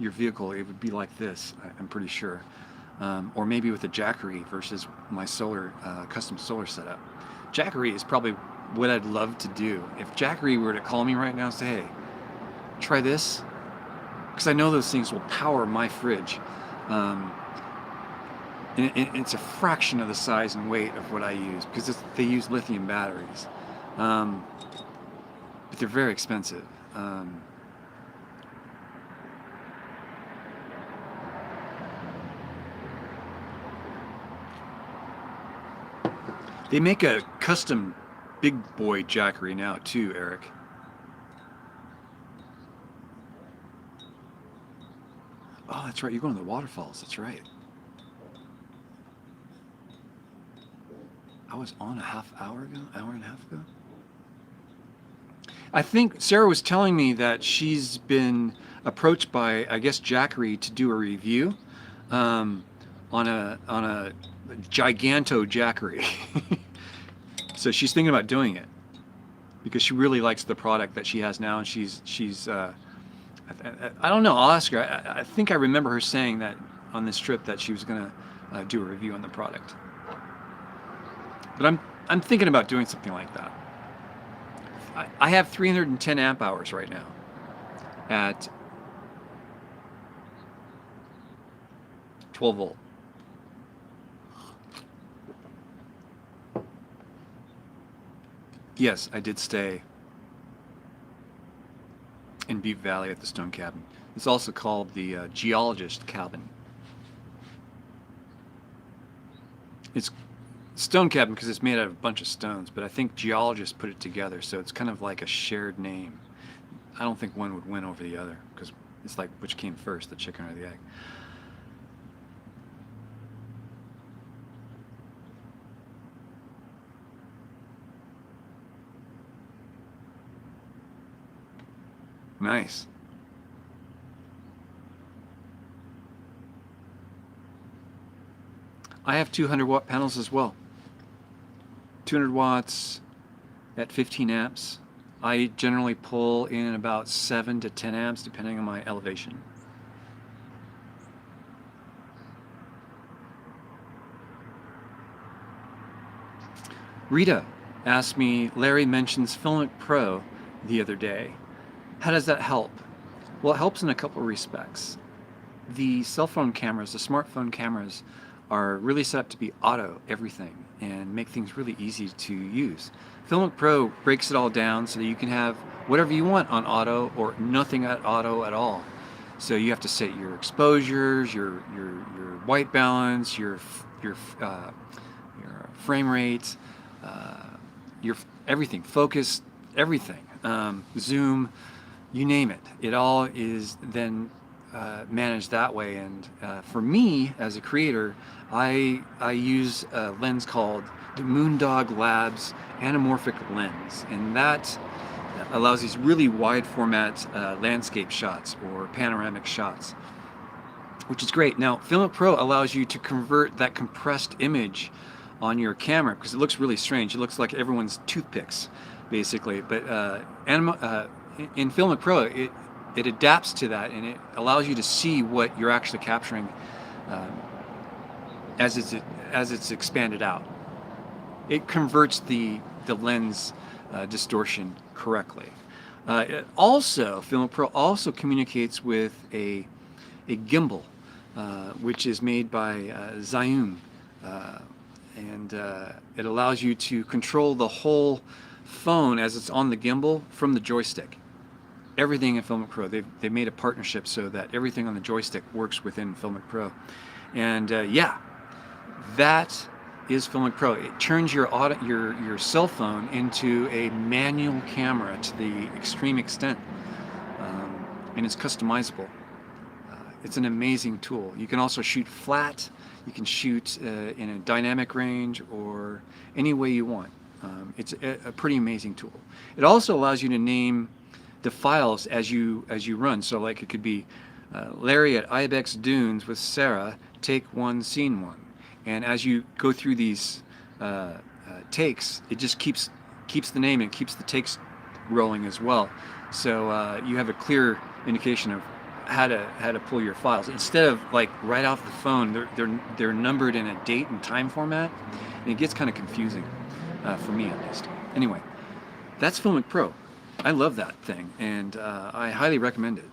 your vehicle, it would be like this, I'm pretty sure. Or maybe with a Jackery versus my custom solar setup. Jackery is probably what I'd love to do. If Jackery were to call me right now and say, hey, try this, because I know those things will power my fridge. And it's a fraction of the size and weight of what I use, because they use lithium batteries. But they're very expensive. They make a custom big boy Jackery now too, Eric. Oh, that's right. You're going to the waterfalls. That's right. I was on hour and a half ago. I think Sarah was telling me that she's been approached by, I guess, Jackery to do a review on a giganto Jackery. So she's thinking about doing it because she really likes the product that she has now, and she's I don't know. I'll ask her. I think I remember her saying that on this trip that she was going to do a review on the product. But I'm thinking about doing something like that. I have 310 amp hours right now at 12 volt. Yes, I did stay in Butte Valley at the Stone Cabin. It's also called the Geologist Cabin. It's Stone Cabin because it's made out of a bunch of stones, but I think geologists put it together, so it's kind of like a shared name. I don't think one would win over the other, because it's like which came first, the chicken or the egg. Nice. I have 200 watt panels as well. 200 watts at 15 amps, I generally pull in about 7 to 10 amps depending on my elevation. Rita asked me, Larry mentions Filmic Pro the other day. How does that help? Well, it helps in a couple of respects. The cell phone cameras, the smartphone cameras, are really set up to be auto everything and make things really easy to use. Filmic Pro breaks it all down so that you can have whatever you want on auto or nothing at auto at all. So you have to set your exposures, your white balance, your frame rate, your everything, focus, everything, zoom, you name it. It all is then managed that way. And for me as a creator, I use a lens called the Moondog Labs anamorphic lens, and that allows these really wide format landscape shots or panoramic shots, which is great. Now, Filmic Pro allows you to convert that compressed image on your camera because it looks really strange. It looks like everyone's toothpicks, basically. But in Filmic Pro, it adapts to that and it allows you to see what you're actually capturing as it's expanded out. It converts the lens distortion correctly. Filmic Pro also communicates with a gimbal, which is made by Zhiyun, and it allows you to control the whole phone as it's on the gimbal from the joystick. Everything in Filmic Pro, they've made a partnership so that everything on the joystick works within Filmic Pro. And yeah, that is Filmic Pro. It turns your cell phone into a manual camera to the extreme extent, and it's customizable. It's an amazing tool. You can also shoot flat. You can shoot in a dynamic range or any way you want. It's a pretty amazing tool. It also allows you to name the files as you run. So like it could be Larry at Ibex Dunes with Sarah, take 1, scene 1. And as you go through these takes, it just keeps the name and keeps the takes rolling as well. So you have a clear indication of how to pull your files instead of like right off the phone. They're numbered in a date and time format, and it gets kind of confusing for me at least. Anyway, that's Filmic Pro. I love that thing, and I highly recommend it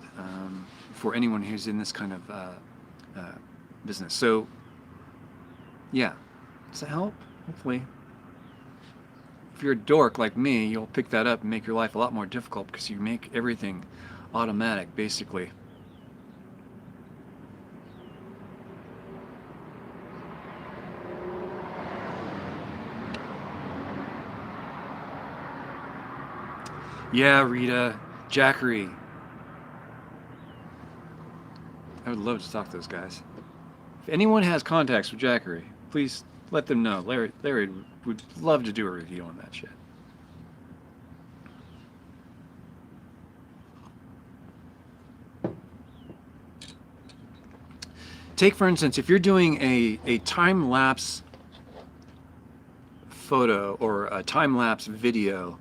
for anyone who's in this kind of business. So yeah, does that help? Hopefully. If you're a dork like me, you'll pick that up and make your life a lot more difficult because you make everything automatic, basically. Yeah, Rita, Jackery. I would love to talk to those guys. If anyone has contacts with Jackery, please let them know. Larry would love to do a review on that shit. Take, for instance, if you're doing a time-lapse photo or a time-lapse video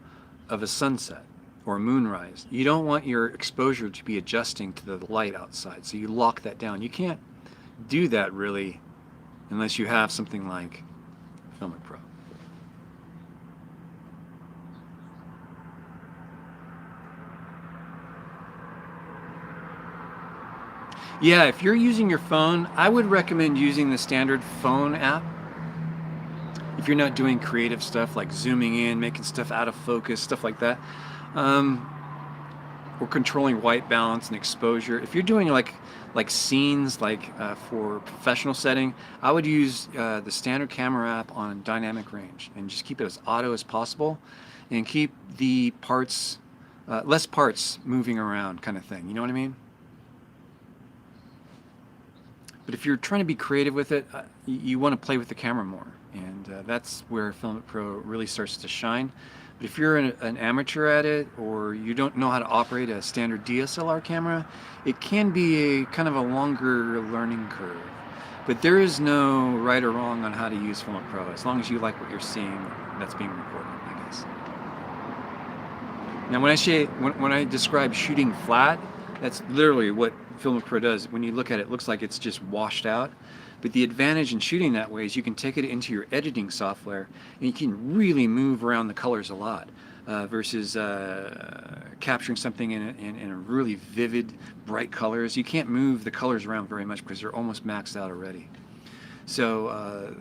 of a sunset or a moonrise, you don't want your exposure to be adjusting to the light outside, so you lock that down. You can't do that really unless you have something like Filmic Pro. Yeah, if you're using your phone, I would recommend using the standard phone app. If you're not doing creative stuff like zooming in, making stuff out of focus, stuff like that, or controlling white balance and exposure. If you're doing like scenes, like for professional setting, I would use the standard camera app on dynamic range and just keep it as auto as possible, and keep the parts, less parts moving around, kind of thing. You know what I mean? But if you're trying to be creative with it, you want to play with the camera more, and that's where Filmic Pro really starts to shine. But if you're an amateur at it, or you don't know how to operate a standard DSLR camera, it can be a kind of a longer learning curve. But there is no right or wrong on how to use Filmic Pro. As long as you like what you're seeing that's being recorded, I guess. Now, when I describe shooting flat, that's literally what Filmic Pro does. When you look at it, it looks like it's just washed out. But the advantage in shooting that way is you can take it into your editing software and you can really move around the colors a lot versus capturing something in a really vivid, bright colors. You can't move the colors around very much because they're almost maxed out already. So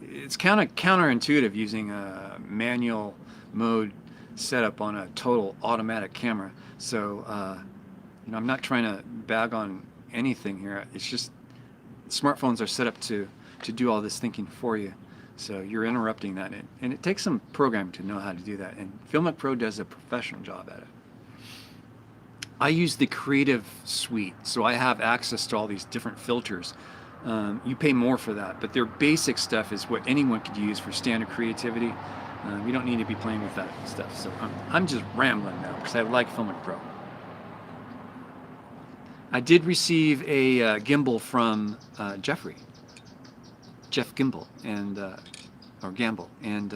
it's kind of counterintuitive using a manual mode setup on a total automatic camera. So I'm not trying to bag on anything here. It's just smartphones are set up to do all this thinking for you. So you're interrupting that, and it takes some programming to know how to do that. And Filmic Pro does a professional job at it. I use the Creative Suite, so I have access to all these different filters. You pay more for that, but their basic stuff is what anyone could use for standard creativity. You don't need to be playing with that stuff. So I'm just rambling now because I like Filmic Pro. I did receive a gimbal from Jeff Gimbal, and or Gamble, and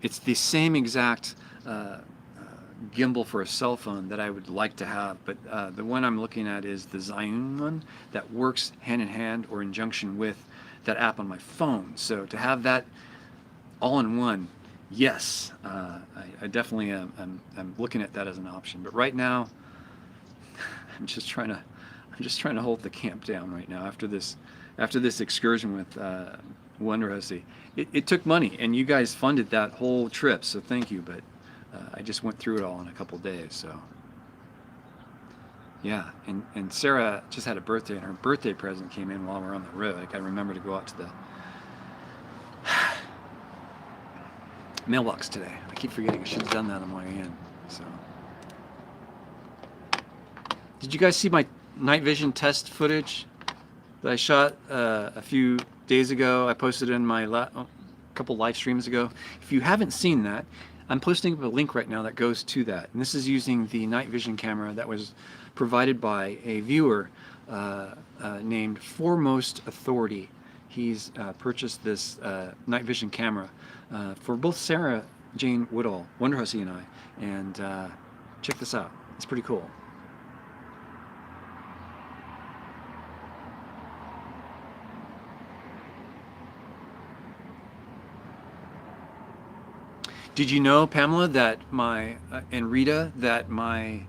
it's the same exact gimbal for a cell phone that I would like to have, but the one I'm looking at is the Zhiyun one that works hand in hand or in junction with that app on my phone. So to have that all in one, yes, I definitely am. I'm looking at that as an option. But right now, I'm just trying to hold the camp down right now after this excursion with Wonderhussy. It took money, and you guys funded that whole trip, so thank you. But I just went through it all in a couple days, so yeah. And Sarah just had a birthday, and her birthday present came in while we're on the road. I gotta remember to go out to the mailbox today. I keep forgetting. I should have done that on my way in. So, did you guys see my night vision test footage that I shot a few days ago? I posted it in my couple live streams ago. If you haven't seen that, I'm posting up a link right now that goes to that. And this is using the night vision camera that was provided by a viewer named Foremost Authority. He's purchased this night vision camera for both Sarah Jane Woodall, Wonderhussy, and I. And check this out. It's pretty cool. Did you know, Pamela, that and Rita, that my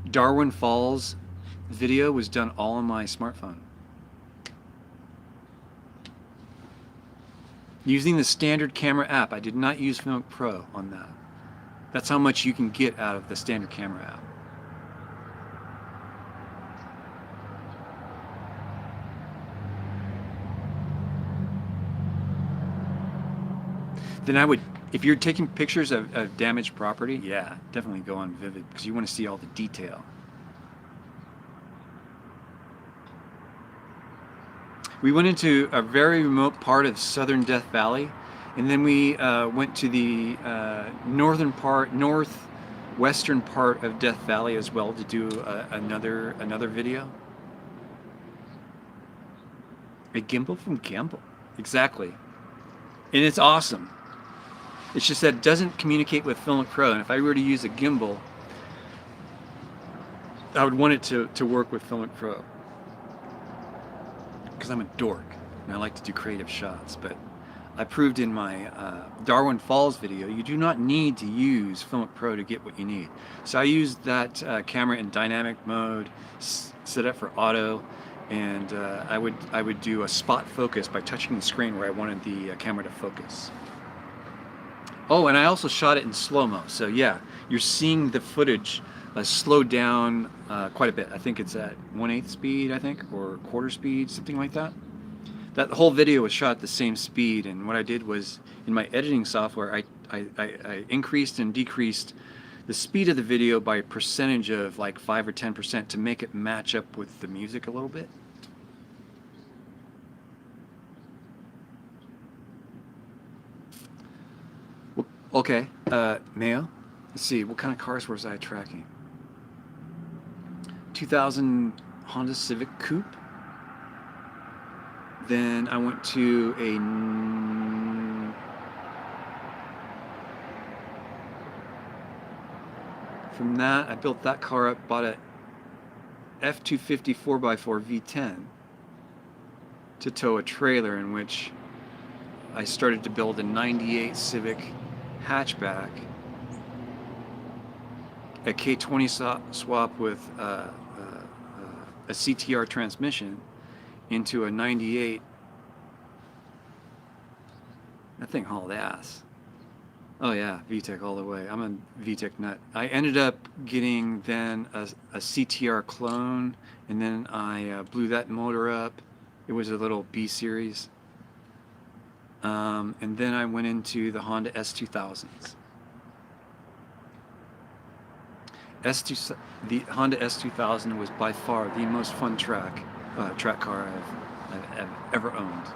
Darwin Falls video was done all on my smartphone? Using the standard camera app. I did not use Filmic Pro on that. That's how much you can get out of the standard camera app. Then I would, if you're taking pictures of damaged property, yeah, definitely go on Vivid because you want to see all the detail. We went into a very remote part of southern Death Valley, and then we went to the northwestern part of Death Valley as well to do another video. A gimbal from Gamble, exactly, and it's awesome. It's just that it doesn't communicate with Filmic Pro, and if I were to use a gimbal, I would want it to work with Filmic Pro. Because I'm a dork, and I like to do creative shots, but I proved in my Darwin Falls video, you do not need to use Filmic Pro to get what you need. So I used that camera in dynamic mode, set up for auto, and I would do a spot focus by touching the screen where I wanted the camera to focus. Oh, and I also shot it in slow-mo, so yeah, you're seeing the footage slowed down quite a bit. I think it's at 1/8 speed, I think, or quarter speed, something like that. That whole video was shot at the same speed, and what I did was, in my editing software, I increased and decreased the speed of the video by a percentage of like 5 or 10% to make it match up with the music a little bit. Okay, Mayo, let's see, what kind of cars was I tracking? 2000 Honda Civic Coupe. Then I went to From that, I built that car up, bought a F-250 4x4 V10 to tow a trailer, in which I started to build a 98 Civic hatchback, a K20 swap with a CTR transmission into a 98. That thing hauled ass. Oh yeah, VTEC all the way. I'm a VTEC nut. I ended up getting then a CTR clone, and then I blew that motor up. It was a little B series. And then I went into the Honda S2000s. The Honda S2000 was by far the most fun track car I've ever owned.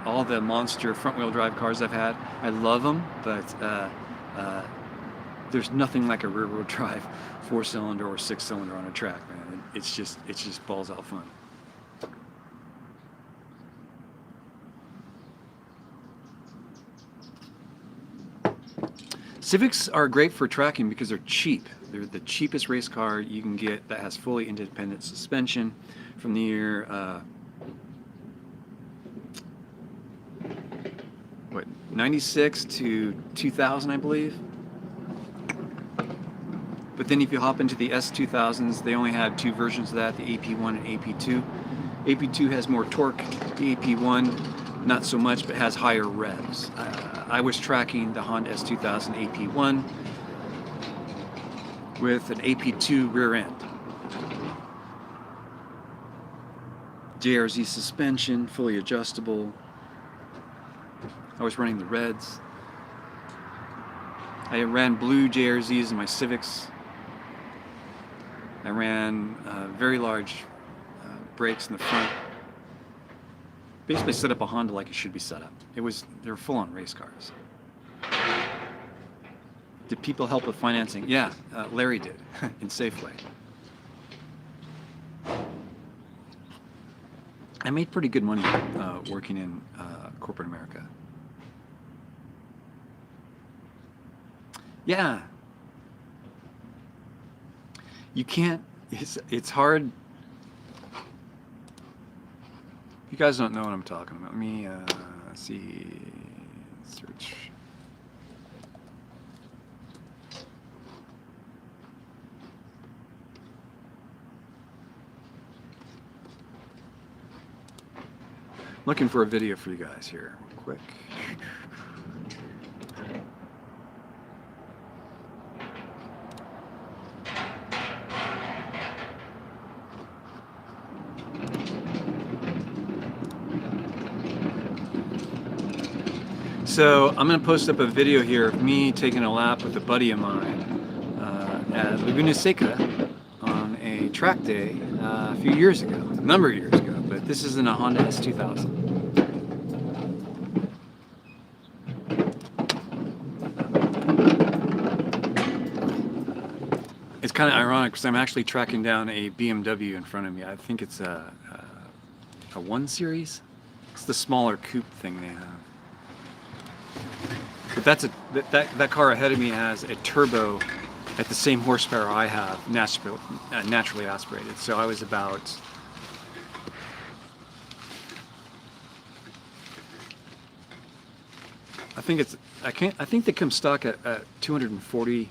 All the monster front-wheel drive cars I've had, I love them, but there's nothing like a rear-wheel drive 4-cylinder or 6-cylinder on a track, man. It's just balls out fun. Civics are great for tracking because they're cheap. They're the cheapest race car you can get that has fully independent suspension from the year 96 to 2000, I believe. But then if you hop into the S2000s, they only had two versions of that, the AP1 and AP2. AP2 has more torque, the AP1 not so much, but has higher revs. I was tracking the Honda S2000 AP1 with an AP2 rear end. JRZ suspension, fully adjustable. I was running the reds. I ran blue JRZs in my Civics. I ran very large brakes in the front. Basically set up a Honda like it should be set up. They're full-on race cars. Did people help with financing? Yeah, Larry did in Safeway. I made pretty good money working in corporate America. Yeah. You can't, it's hard. You guys don't know what I'm talking about. Let me see, search. Looking for a video for you guys here, real quick. So I'm going to post up a video here of me taking a lap with a buddy of mine at Laguna Seca on a track day a few years ago, a number of years ago, but this is in a Honda S2000. It's kind of ironic because I'm actually tracking down a BMW in front of me. I think it's a 1 Series. It's the smaller coupe thing they have. But that car ahead of me has a turbo at the same horsepower I have, naturally aspirated. So I was about I think they come stock at 240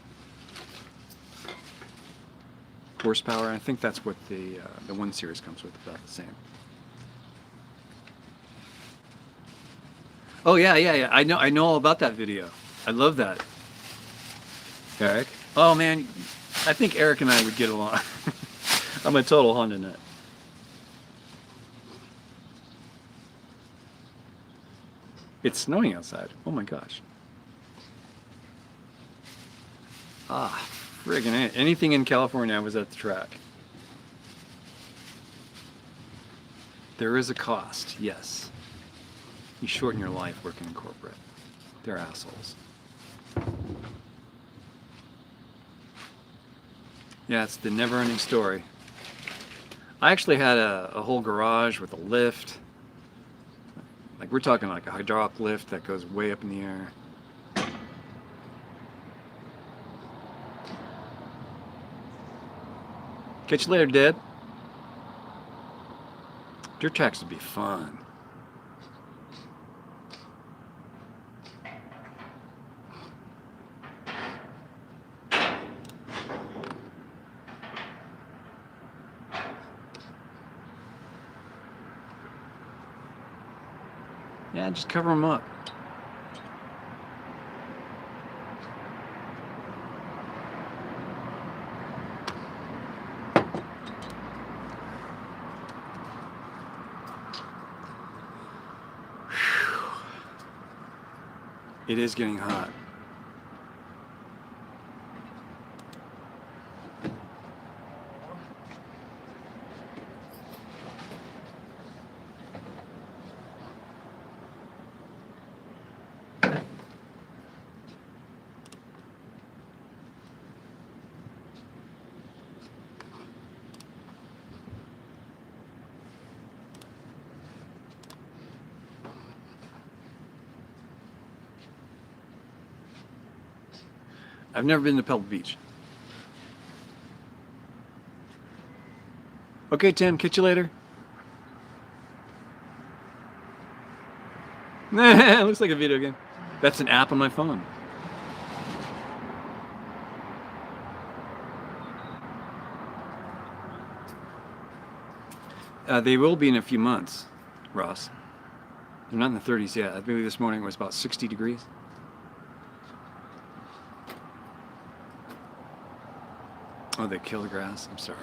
horsepower. I think that's what the 1 Series comes with, about the same. Oh yeah. I know all about that video. I love that. Eric. Oh man, I think Eric and I would get along. I'm a total Honda nut. It's snowing outside. Oh my gosh. Ah, friggin' it. Anything in California, I was at the track. There is a cost, yes. You shorten your life working in corporate. They're assholes. Yeah, it's the never-ending story. I actually had a whole garage with a lift. Like, we're talking like a hydraulic lift that goes way up in the air. Catch you later, Deb. Dirt tracks would be fun. Yeah, just cover them up. It is getting hot. I've never been to Pebble Beach. Okay, Tim, catch you later. Looks like a video game. That's an app on my phone. They will be in a few months, Ross. They're not in the 30s yet. I believe this morning it was about 60 degrees. Oh, they kill the grass. I'm sorry.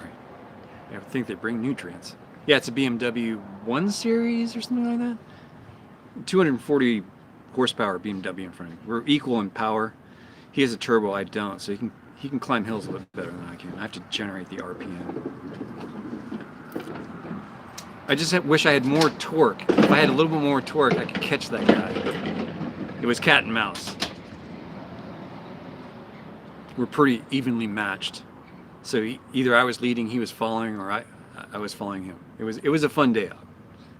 I think they bring nutrients. Yeah, it's a BMW 1 Series or something like that. 240 horsepower BMW in front of me. We're equal in power. He has a turbo, I don't, so he can climb hills a little better than I can. I have to generate the RPM. I just wish I had more torque. If I had a little bit more torque, I could catch that guy. It was cat and mouse. We're pretty evenly matched. So either I was leading, he was following, or I was following him. It was a fun day out.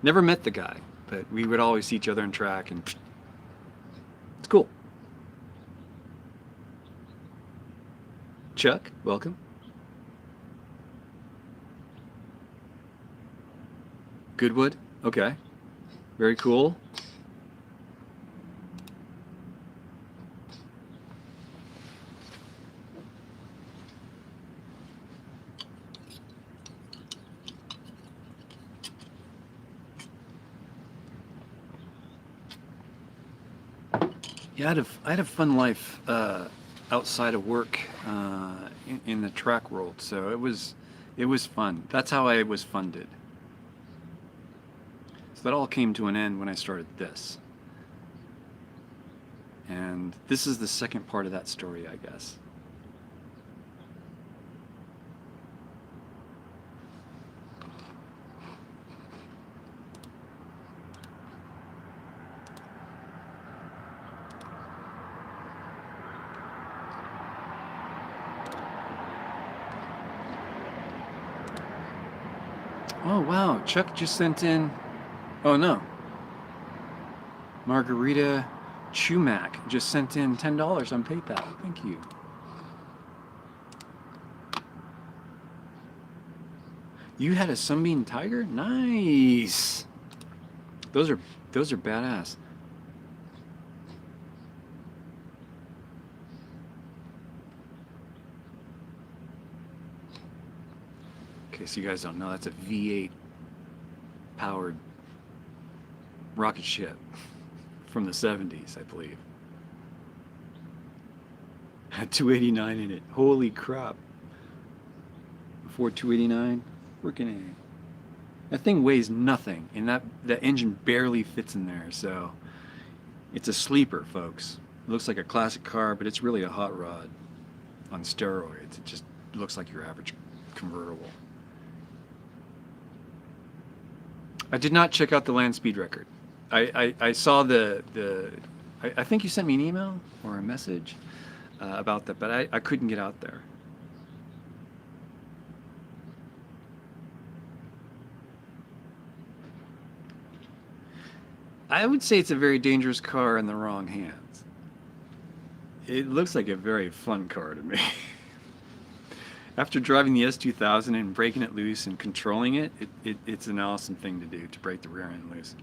Never met the guy, but we would always see each other on track, and it's cool. Chuck, welcome. Goodwood, okay. Very cool. Yeah, I had a fun life outside of work in the track world, so it was fun. That's how I was funded. So that all came to an end when I started this. And this is the second part of that story, I guess. Oh wow, Chuck just sent in, oh no, Margarita Chumac just sent in $10 on PayPal. Thank you. You had a Sunbeam Tiger? Nice. Those are badass. Okay, so you guys don't know, that's a V8 powered rocket ship from the 70s, I believe. Had 289 in it. Holy crap. Before 289, freaking A. That thing weighs nothing, and that engine barely fits in there, so it's a sleeper, folks. It looks like a classic car, but it's really a hot rod on steroids. It just looks like your average convertible. I did not check out the land speed record. I saw I think you sent me an email or a message about that, but I couldn't get out there. I would say it's a very dangerous car in the wrong hands. It looks like a very fun car to me. After driving the S2000 and breaking it loose and controlling it, it's an awesome thing to do, to break the rear end loose.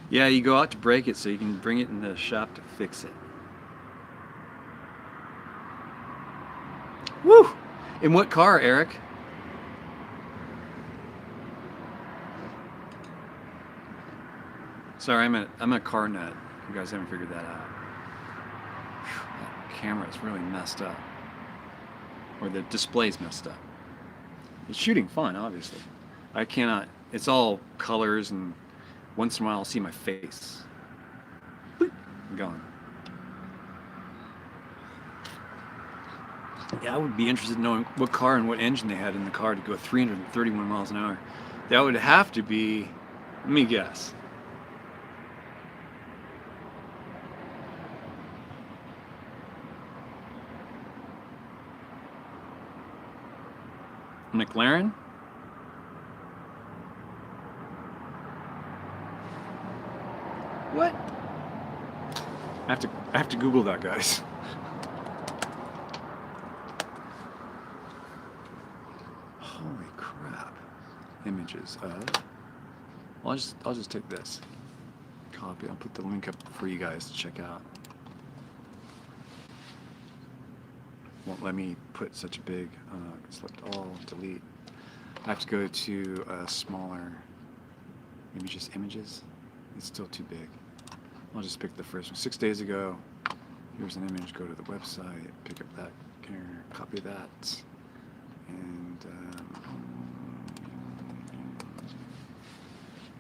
Yeah, you go out to break it so you can bring it in the shop to fix it. Woo! In what car, Eric? Sorry, I'm a car nut. You guys haven't figured that out. Whew, that camera's really messed up. Or the display's messed up. It's shooting fine, obviously. I cannot, it's all colors, and once in a while I'll see my face. Boop, gone. Yeah, I would be interested in knowing what car and what engine they had in the car to go 331 miles an hour. That would have to be, let me guess. McLaren? What? I have to Google that, guys. Holy crap. Images of. Well, I'll just take this. Copy. I'll put the link up for you guys to check out. Won't let me put such a big, select all, delete. I have to go to smaller, maybe just images. It's still too big. I'll just pick the first one. 6 days ago, here's an image, go to the website, pick up that here, copy that, and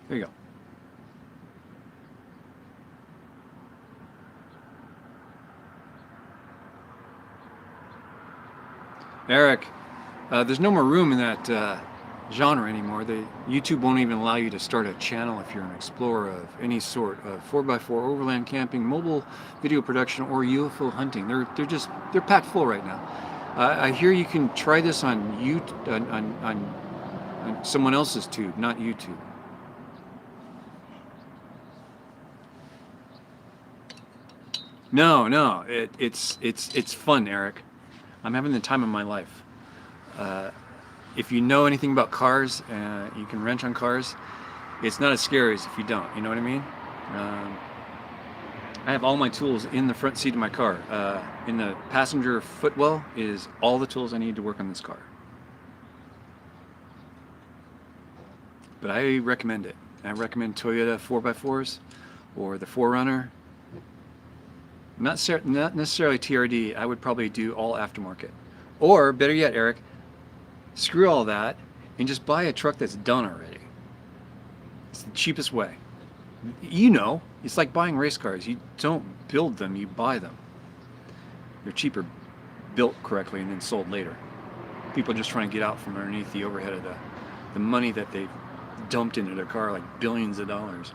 there you go. Eric, there's no more room in that genre anymore. YouTube won't even allow you to start a channel if you're an explorer of any sort of 4x4 overland camping, mobile video production, or UFO hunting. They're packed full right now. I hear you can try this on someone else's tube, not YouTube. No, it's fun, Eric. I'm having the time of my life. If you know anything about cars, you can wrench on cars. It's not as scary as if you don't. You know what I mean? I have all my tools in the front seat of my car. In the passenger footwell is all the tools I need to work on this car. But I recommend it. I recommend Toyota 4x4s or the 4Runner. Not necessarily TRD. I would probably do all aftermarket. Or, better yet, Eric, screw all that and just buy a truck that's done already. It's the cheapest way. You know, it's like buying race cars. You don't build them, you buy them. They're cheaper built correctly and then sold later. People are just trying to get out from underneath the overhead of the money that they've dumped into their car, like billions of dollars.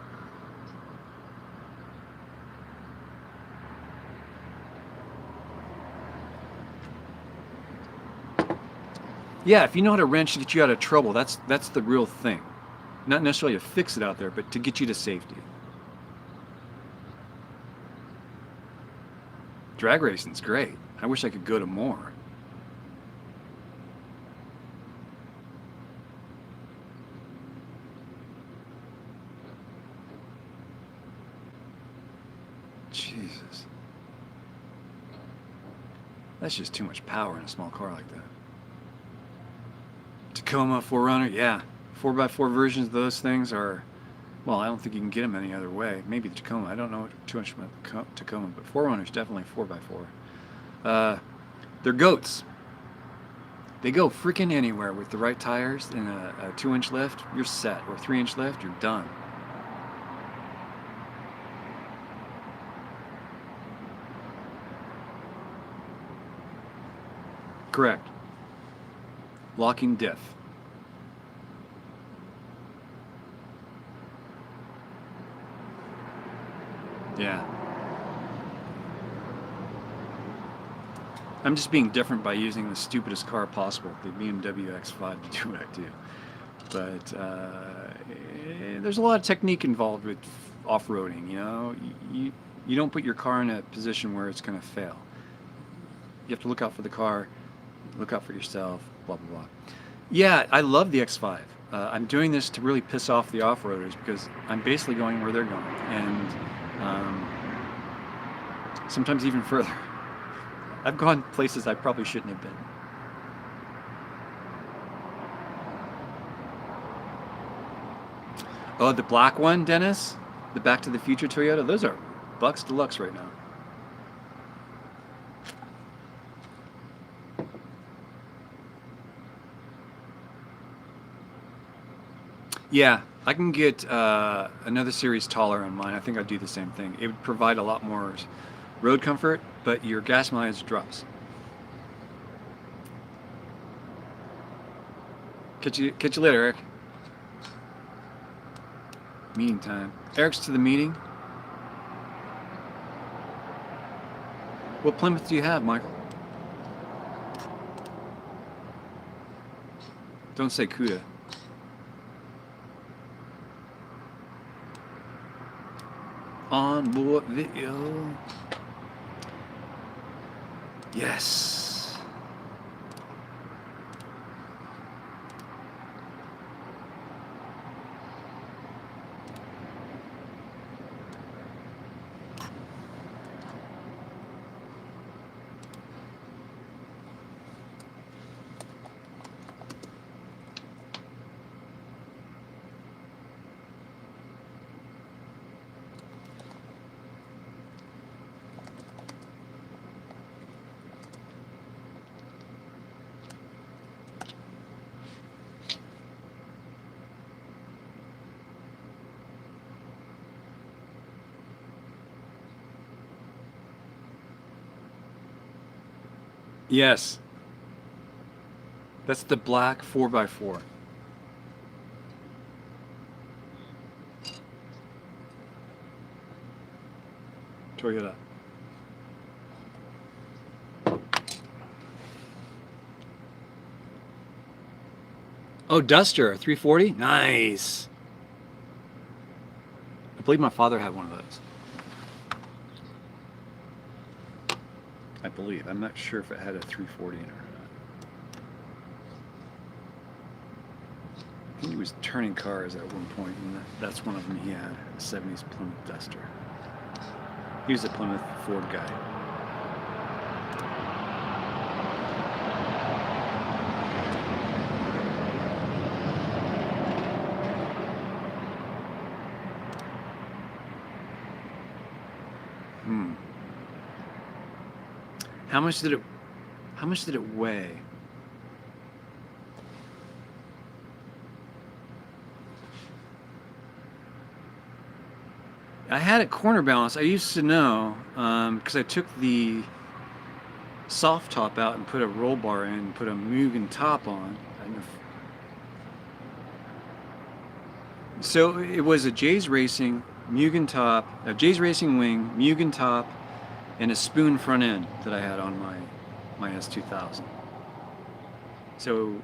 Yeah, if you know how to wrench to get you out of trouble, that's the real thing. Not necessarily to fix it out there, but to get you to safety. Drag racing's great. I wish I could go to more. Jesus. That's just too much power in a small car like that. Tacoma 4Runner, yeah. 4x4 versions of those things are, well, I don't think you can get them any other way. Maybe the Tacoma. I don't know too much about the Tacoma, but 4Runner's definitely 4x4. They're goats. They go freaking anywhere with the right tires and a 2-inch lift. You're set. Or 3-inch lift, you're done. Correct. Locking diff. Yeah. I'm just being different by using the stupidest car possible, the BMW X5, to do what I do. But there's a lot of technique involved with off-roading, you know? You don't put your car in a position where it's going to fail. You have to look out for the car, look out for yourself, blah, blah, blah. Yeah, I love the X5. I'm doing this to really piss off the off-roaders because I'm basically going where they're going, and sometimes even further. I've gone places I probably shouldn't have been. Oh, the black one, Dennis? The Back to the Future Toyota? Those are bucks deluxe right now. Yeah, I can get another series taller on mine. I think I'd do the same thing. It would provide a lot more road comfort, but your gas mileage drops. Catch you later, Eric. Meeting time. Eric's to the meeting. What Plymouth do you have, Michael? Don't say CUDA. On board video. Yes. Yes. That's the black 4x4. Toyota. Oh, Duster, 340? Nice. I believe my father had one of those. I believe. I'm not sure if it had a 340 in it or not. I think he was turning cars at one point, and that's one of them he had, a 70s Plymouth Duster. He was a Plymouth Ford guy. How much did it weigh? I had a corner balance. I used to know because I took the soft top out and put a roll bar in and put a Mugen top on. So it was a Jay's Racing Mugen top, a Jay's Racing wing, Mugen top, and a spoon front end that I had on my S2000. So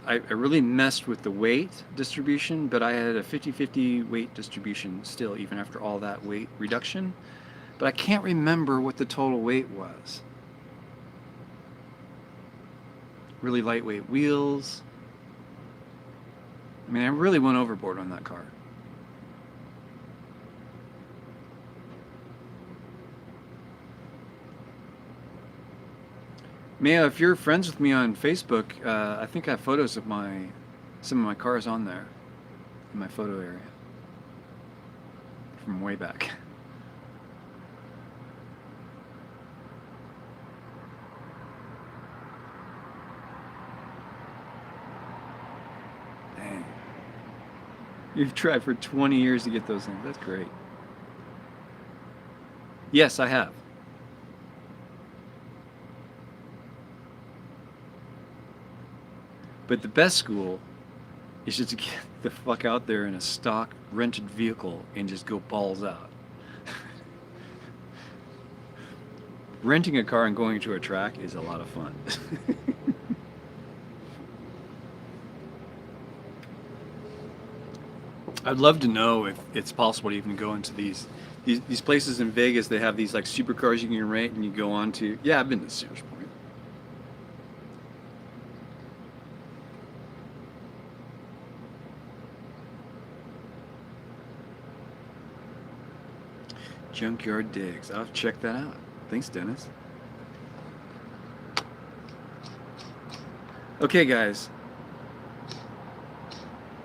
I really messed with the weight distribution, but I had a 50-50 weight distribution still, even after all that weight reduction. But I can't remember what the total weight was. Really lightweight wheels. I mean, I really went overboard on that car. Maya, if you're friends with me on Facebook, I think I have photos of some of my cars on there in my photo area from way back. Dang. You've tried for 20 years to get those things. That's great. Yes, I have. But the best school is just to get the fuck out there in a stock rented vehicle and just go balls out. Renting a car and going to a track is a lot of fun. I'd love to know if it's possible to even go into these places in Vegas. They have these like supercars you can rent and you go on to. Yeah, I've been to Sears Point. Junkyard Digs. I'll check that out. Thanks, Dennis. Okay, guys.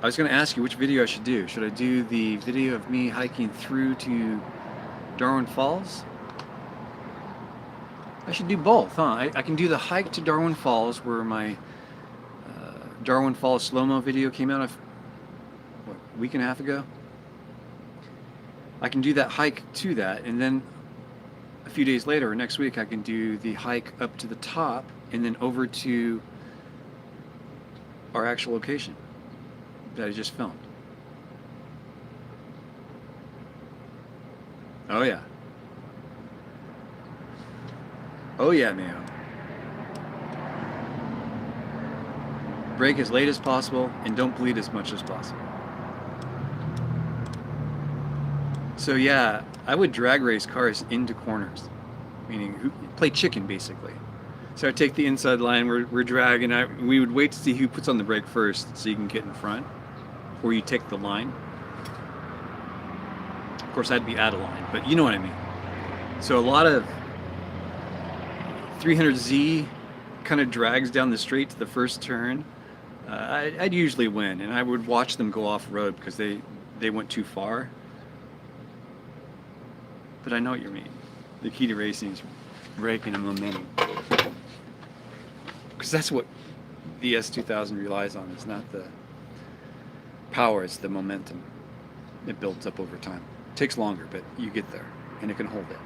I was going to ask you which video I should do. Should I do the video of me hiking through to Darwin Falls? I should do both, huh? I can do the hike to Darwin Falls, where my Darwin Falls slow-mo video came out what, a week and a half ago. I can do that hike to that, and then a few days later, or next week, I can do the hike up to the top and then over to our actual location that I just filmed. Oh yeah. Oh yeah, man. Brake as late as possible and don't bleed as much as possible. So yeah, I would drag race cars into corners, meaning play chicken basically. So I take the inside line, we're dragging, we would wait to see who puts on the brake first so you can get in front, or you take the line. Of course I'd be out of line, but you know what I mean. So a lot of 300Z kind of drags down the straight to the first turn. I'd usually win, and I would watch them go off road because they went too far. But I know what you mean. The key to racing is braking and momentum. Because that's what the S2000 relies on. It's not the power, it's the momentum. It builds up over time. It takes longer, but you get there, and it can hold it.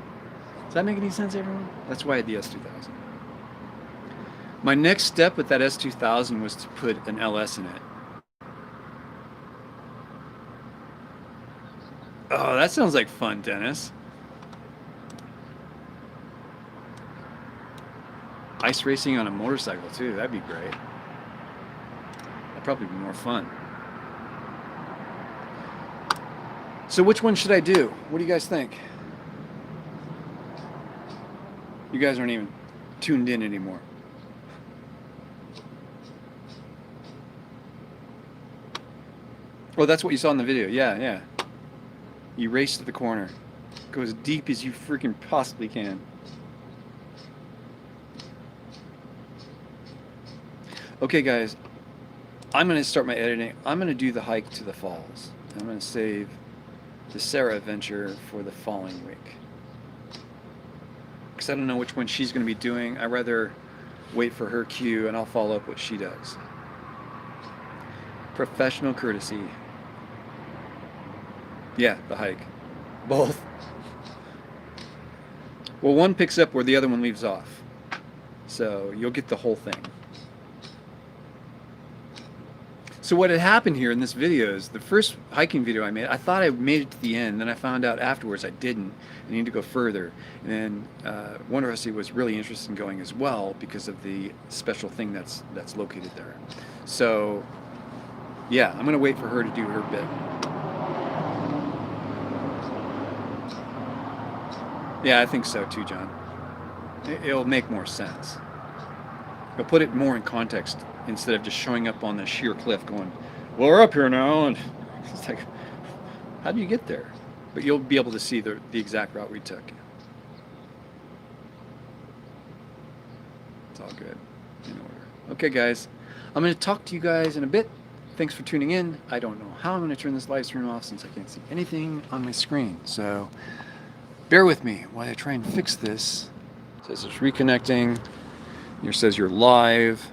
Does that make any sense, everyone? That's why I had the S2000. My next step with that S2000 was to put an LS in it. Oh, that sounds like fun, Dennis. Ice racing on a motorcycle too, that'd be great. That'd probably be more fun. So which one should I do? What do you guys think? You guys aren't even tuned in anymore. Oh, that's what you saw in the video. Yeah. You race to the corner. Go as deep as you freaking possibly can. Okay, guys. I'm going to start my editing. I'm going to do the hike to the falls. I'm going to save the Sarah adventure for the following week. Because I don't know which one she's going to be doing. I'd rather wait for her cue and I'll follow up what she does. Professional courtesy. Yeah, the hike. Both. Well, one picks up where the other one leaves off. So you'll get the whole thing. So what had happened here in this video is the first hiking video I made, I thought I made it to the end, then I found out afterwards I didn't. I needed to go further. And then Wonderhussy was really interested in going as well because of the special thing that's located there. So yeah, I'm gonna wait for her to do her bit. Yeah, I think so too, John. It'll make more sense. It'll put it more in context instead of just showing up on the sheer cliff going, well, we're up here now, and it's like, how do you get there? But you'll be able to see the exact route we took. It's all good, in order. Okay, guys, I'm going to talk to you guys in a bit. Thanks for tuning in. I don't know how I'm going to turn this live stream off since I can't see anything on my screen, so bear with me while I try and fix this. It says it's reconnecting. Here says you're live.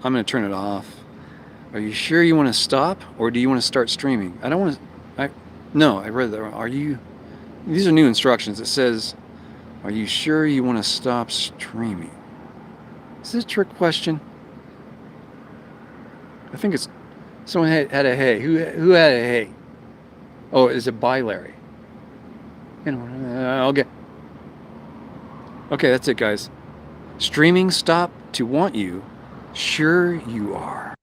I'm going to turn it off. Are you sure you want to stop, or do you want to start streaming? I don't want to. No, I read that. Are you? These are new instructions. It says, are you sure you want to stop streaming? Is this a trick question? I think it's someone had a hey. Who had a hey? Oh, is it by Larry? You know, okay. Okay, that's it, guys. Streaming stop to want you. Sure you are.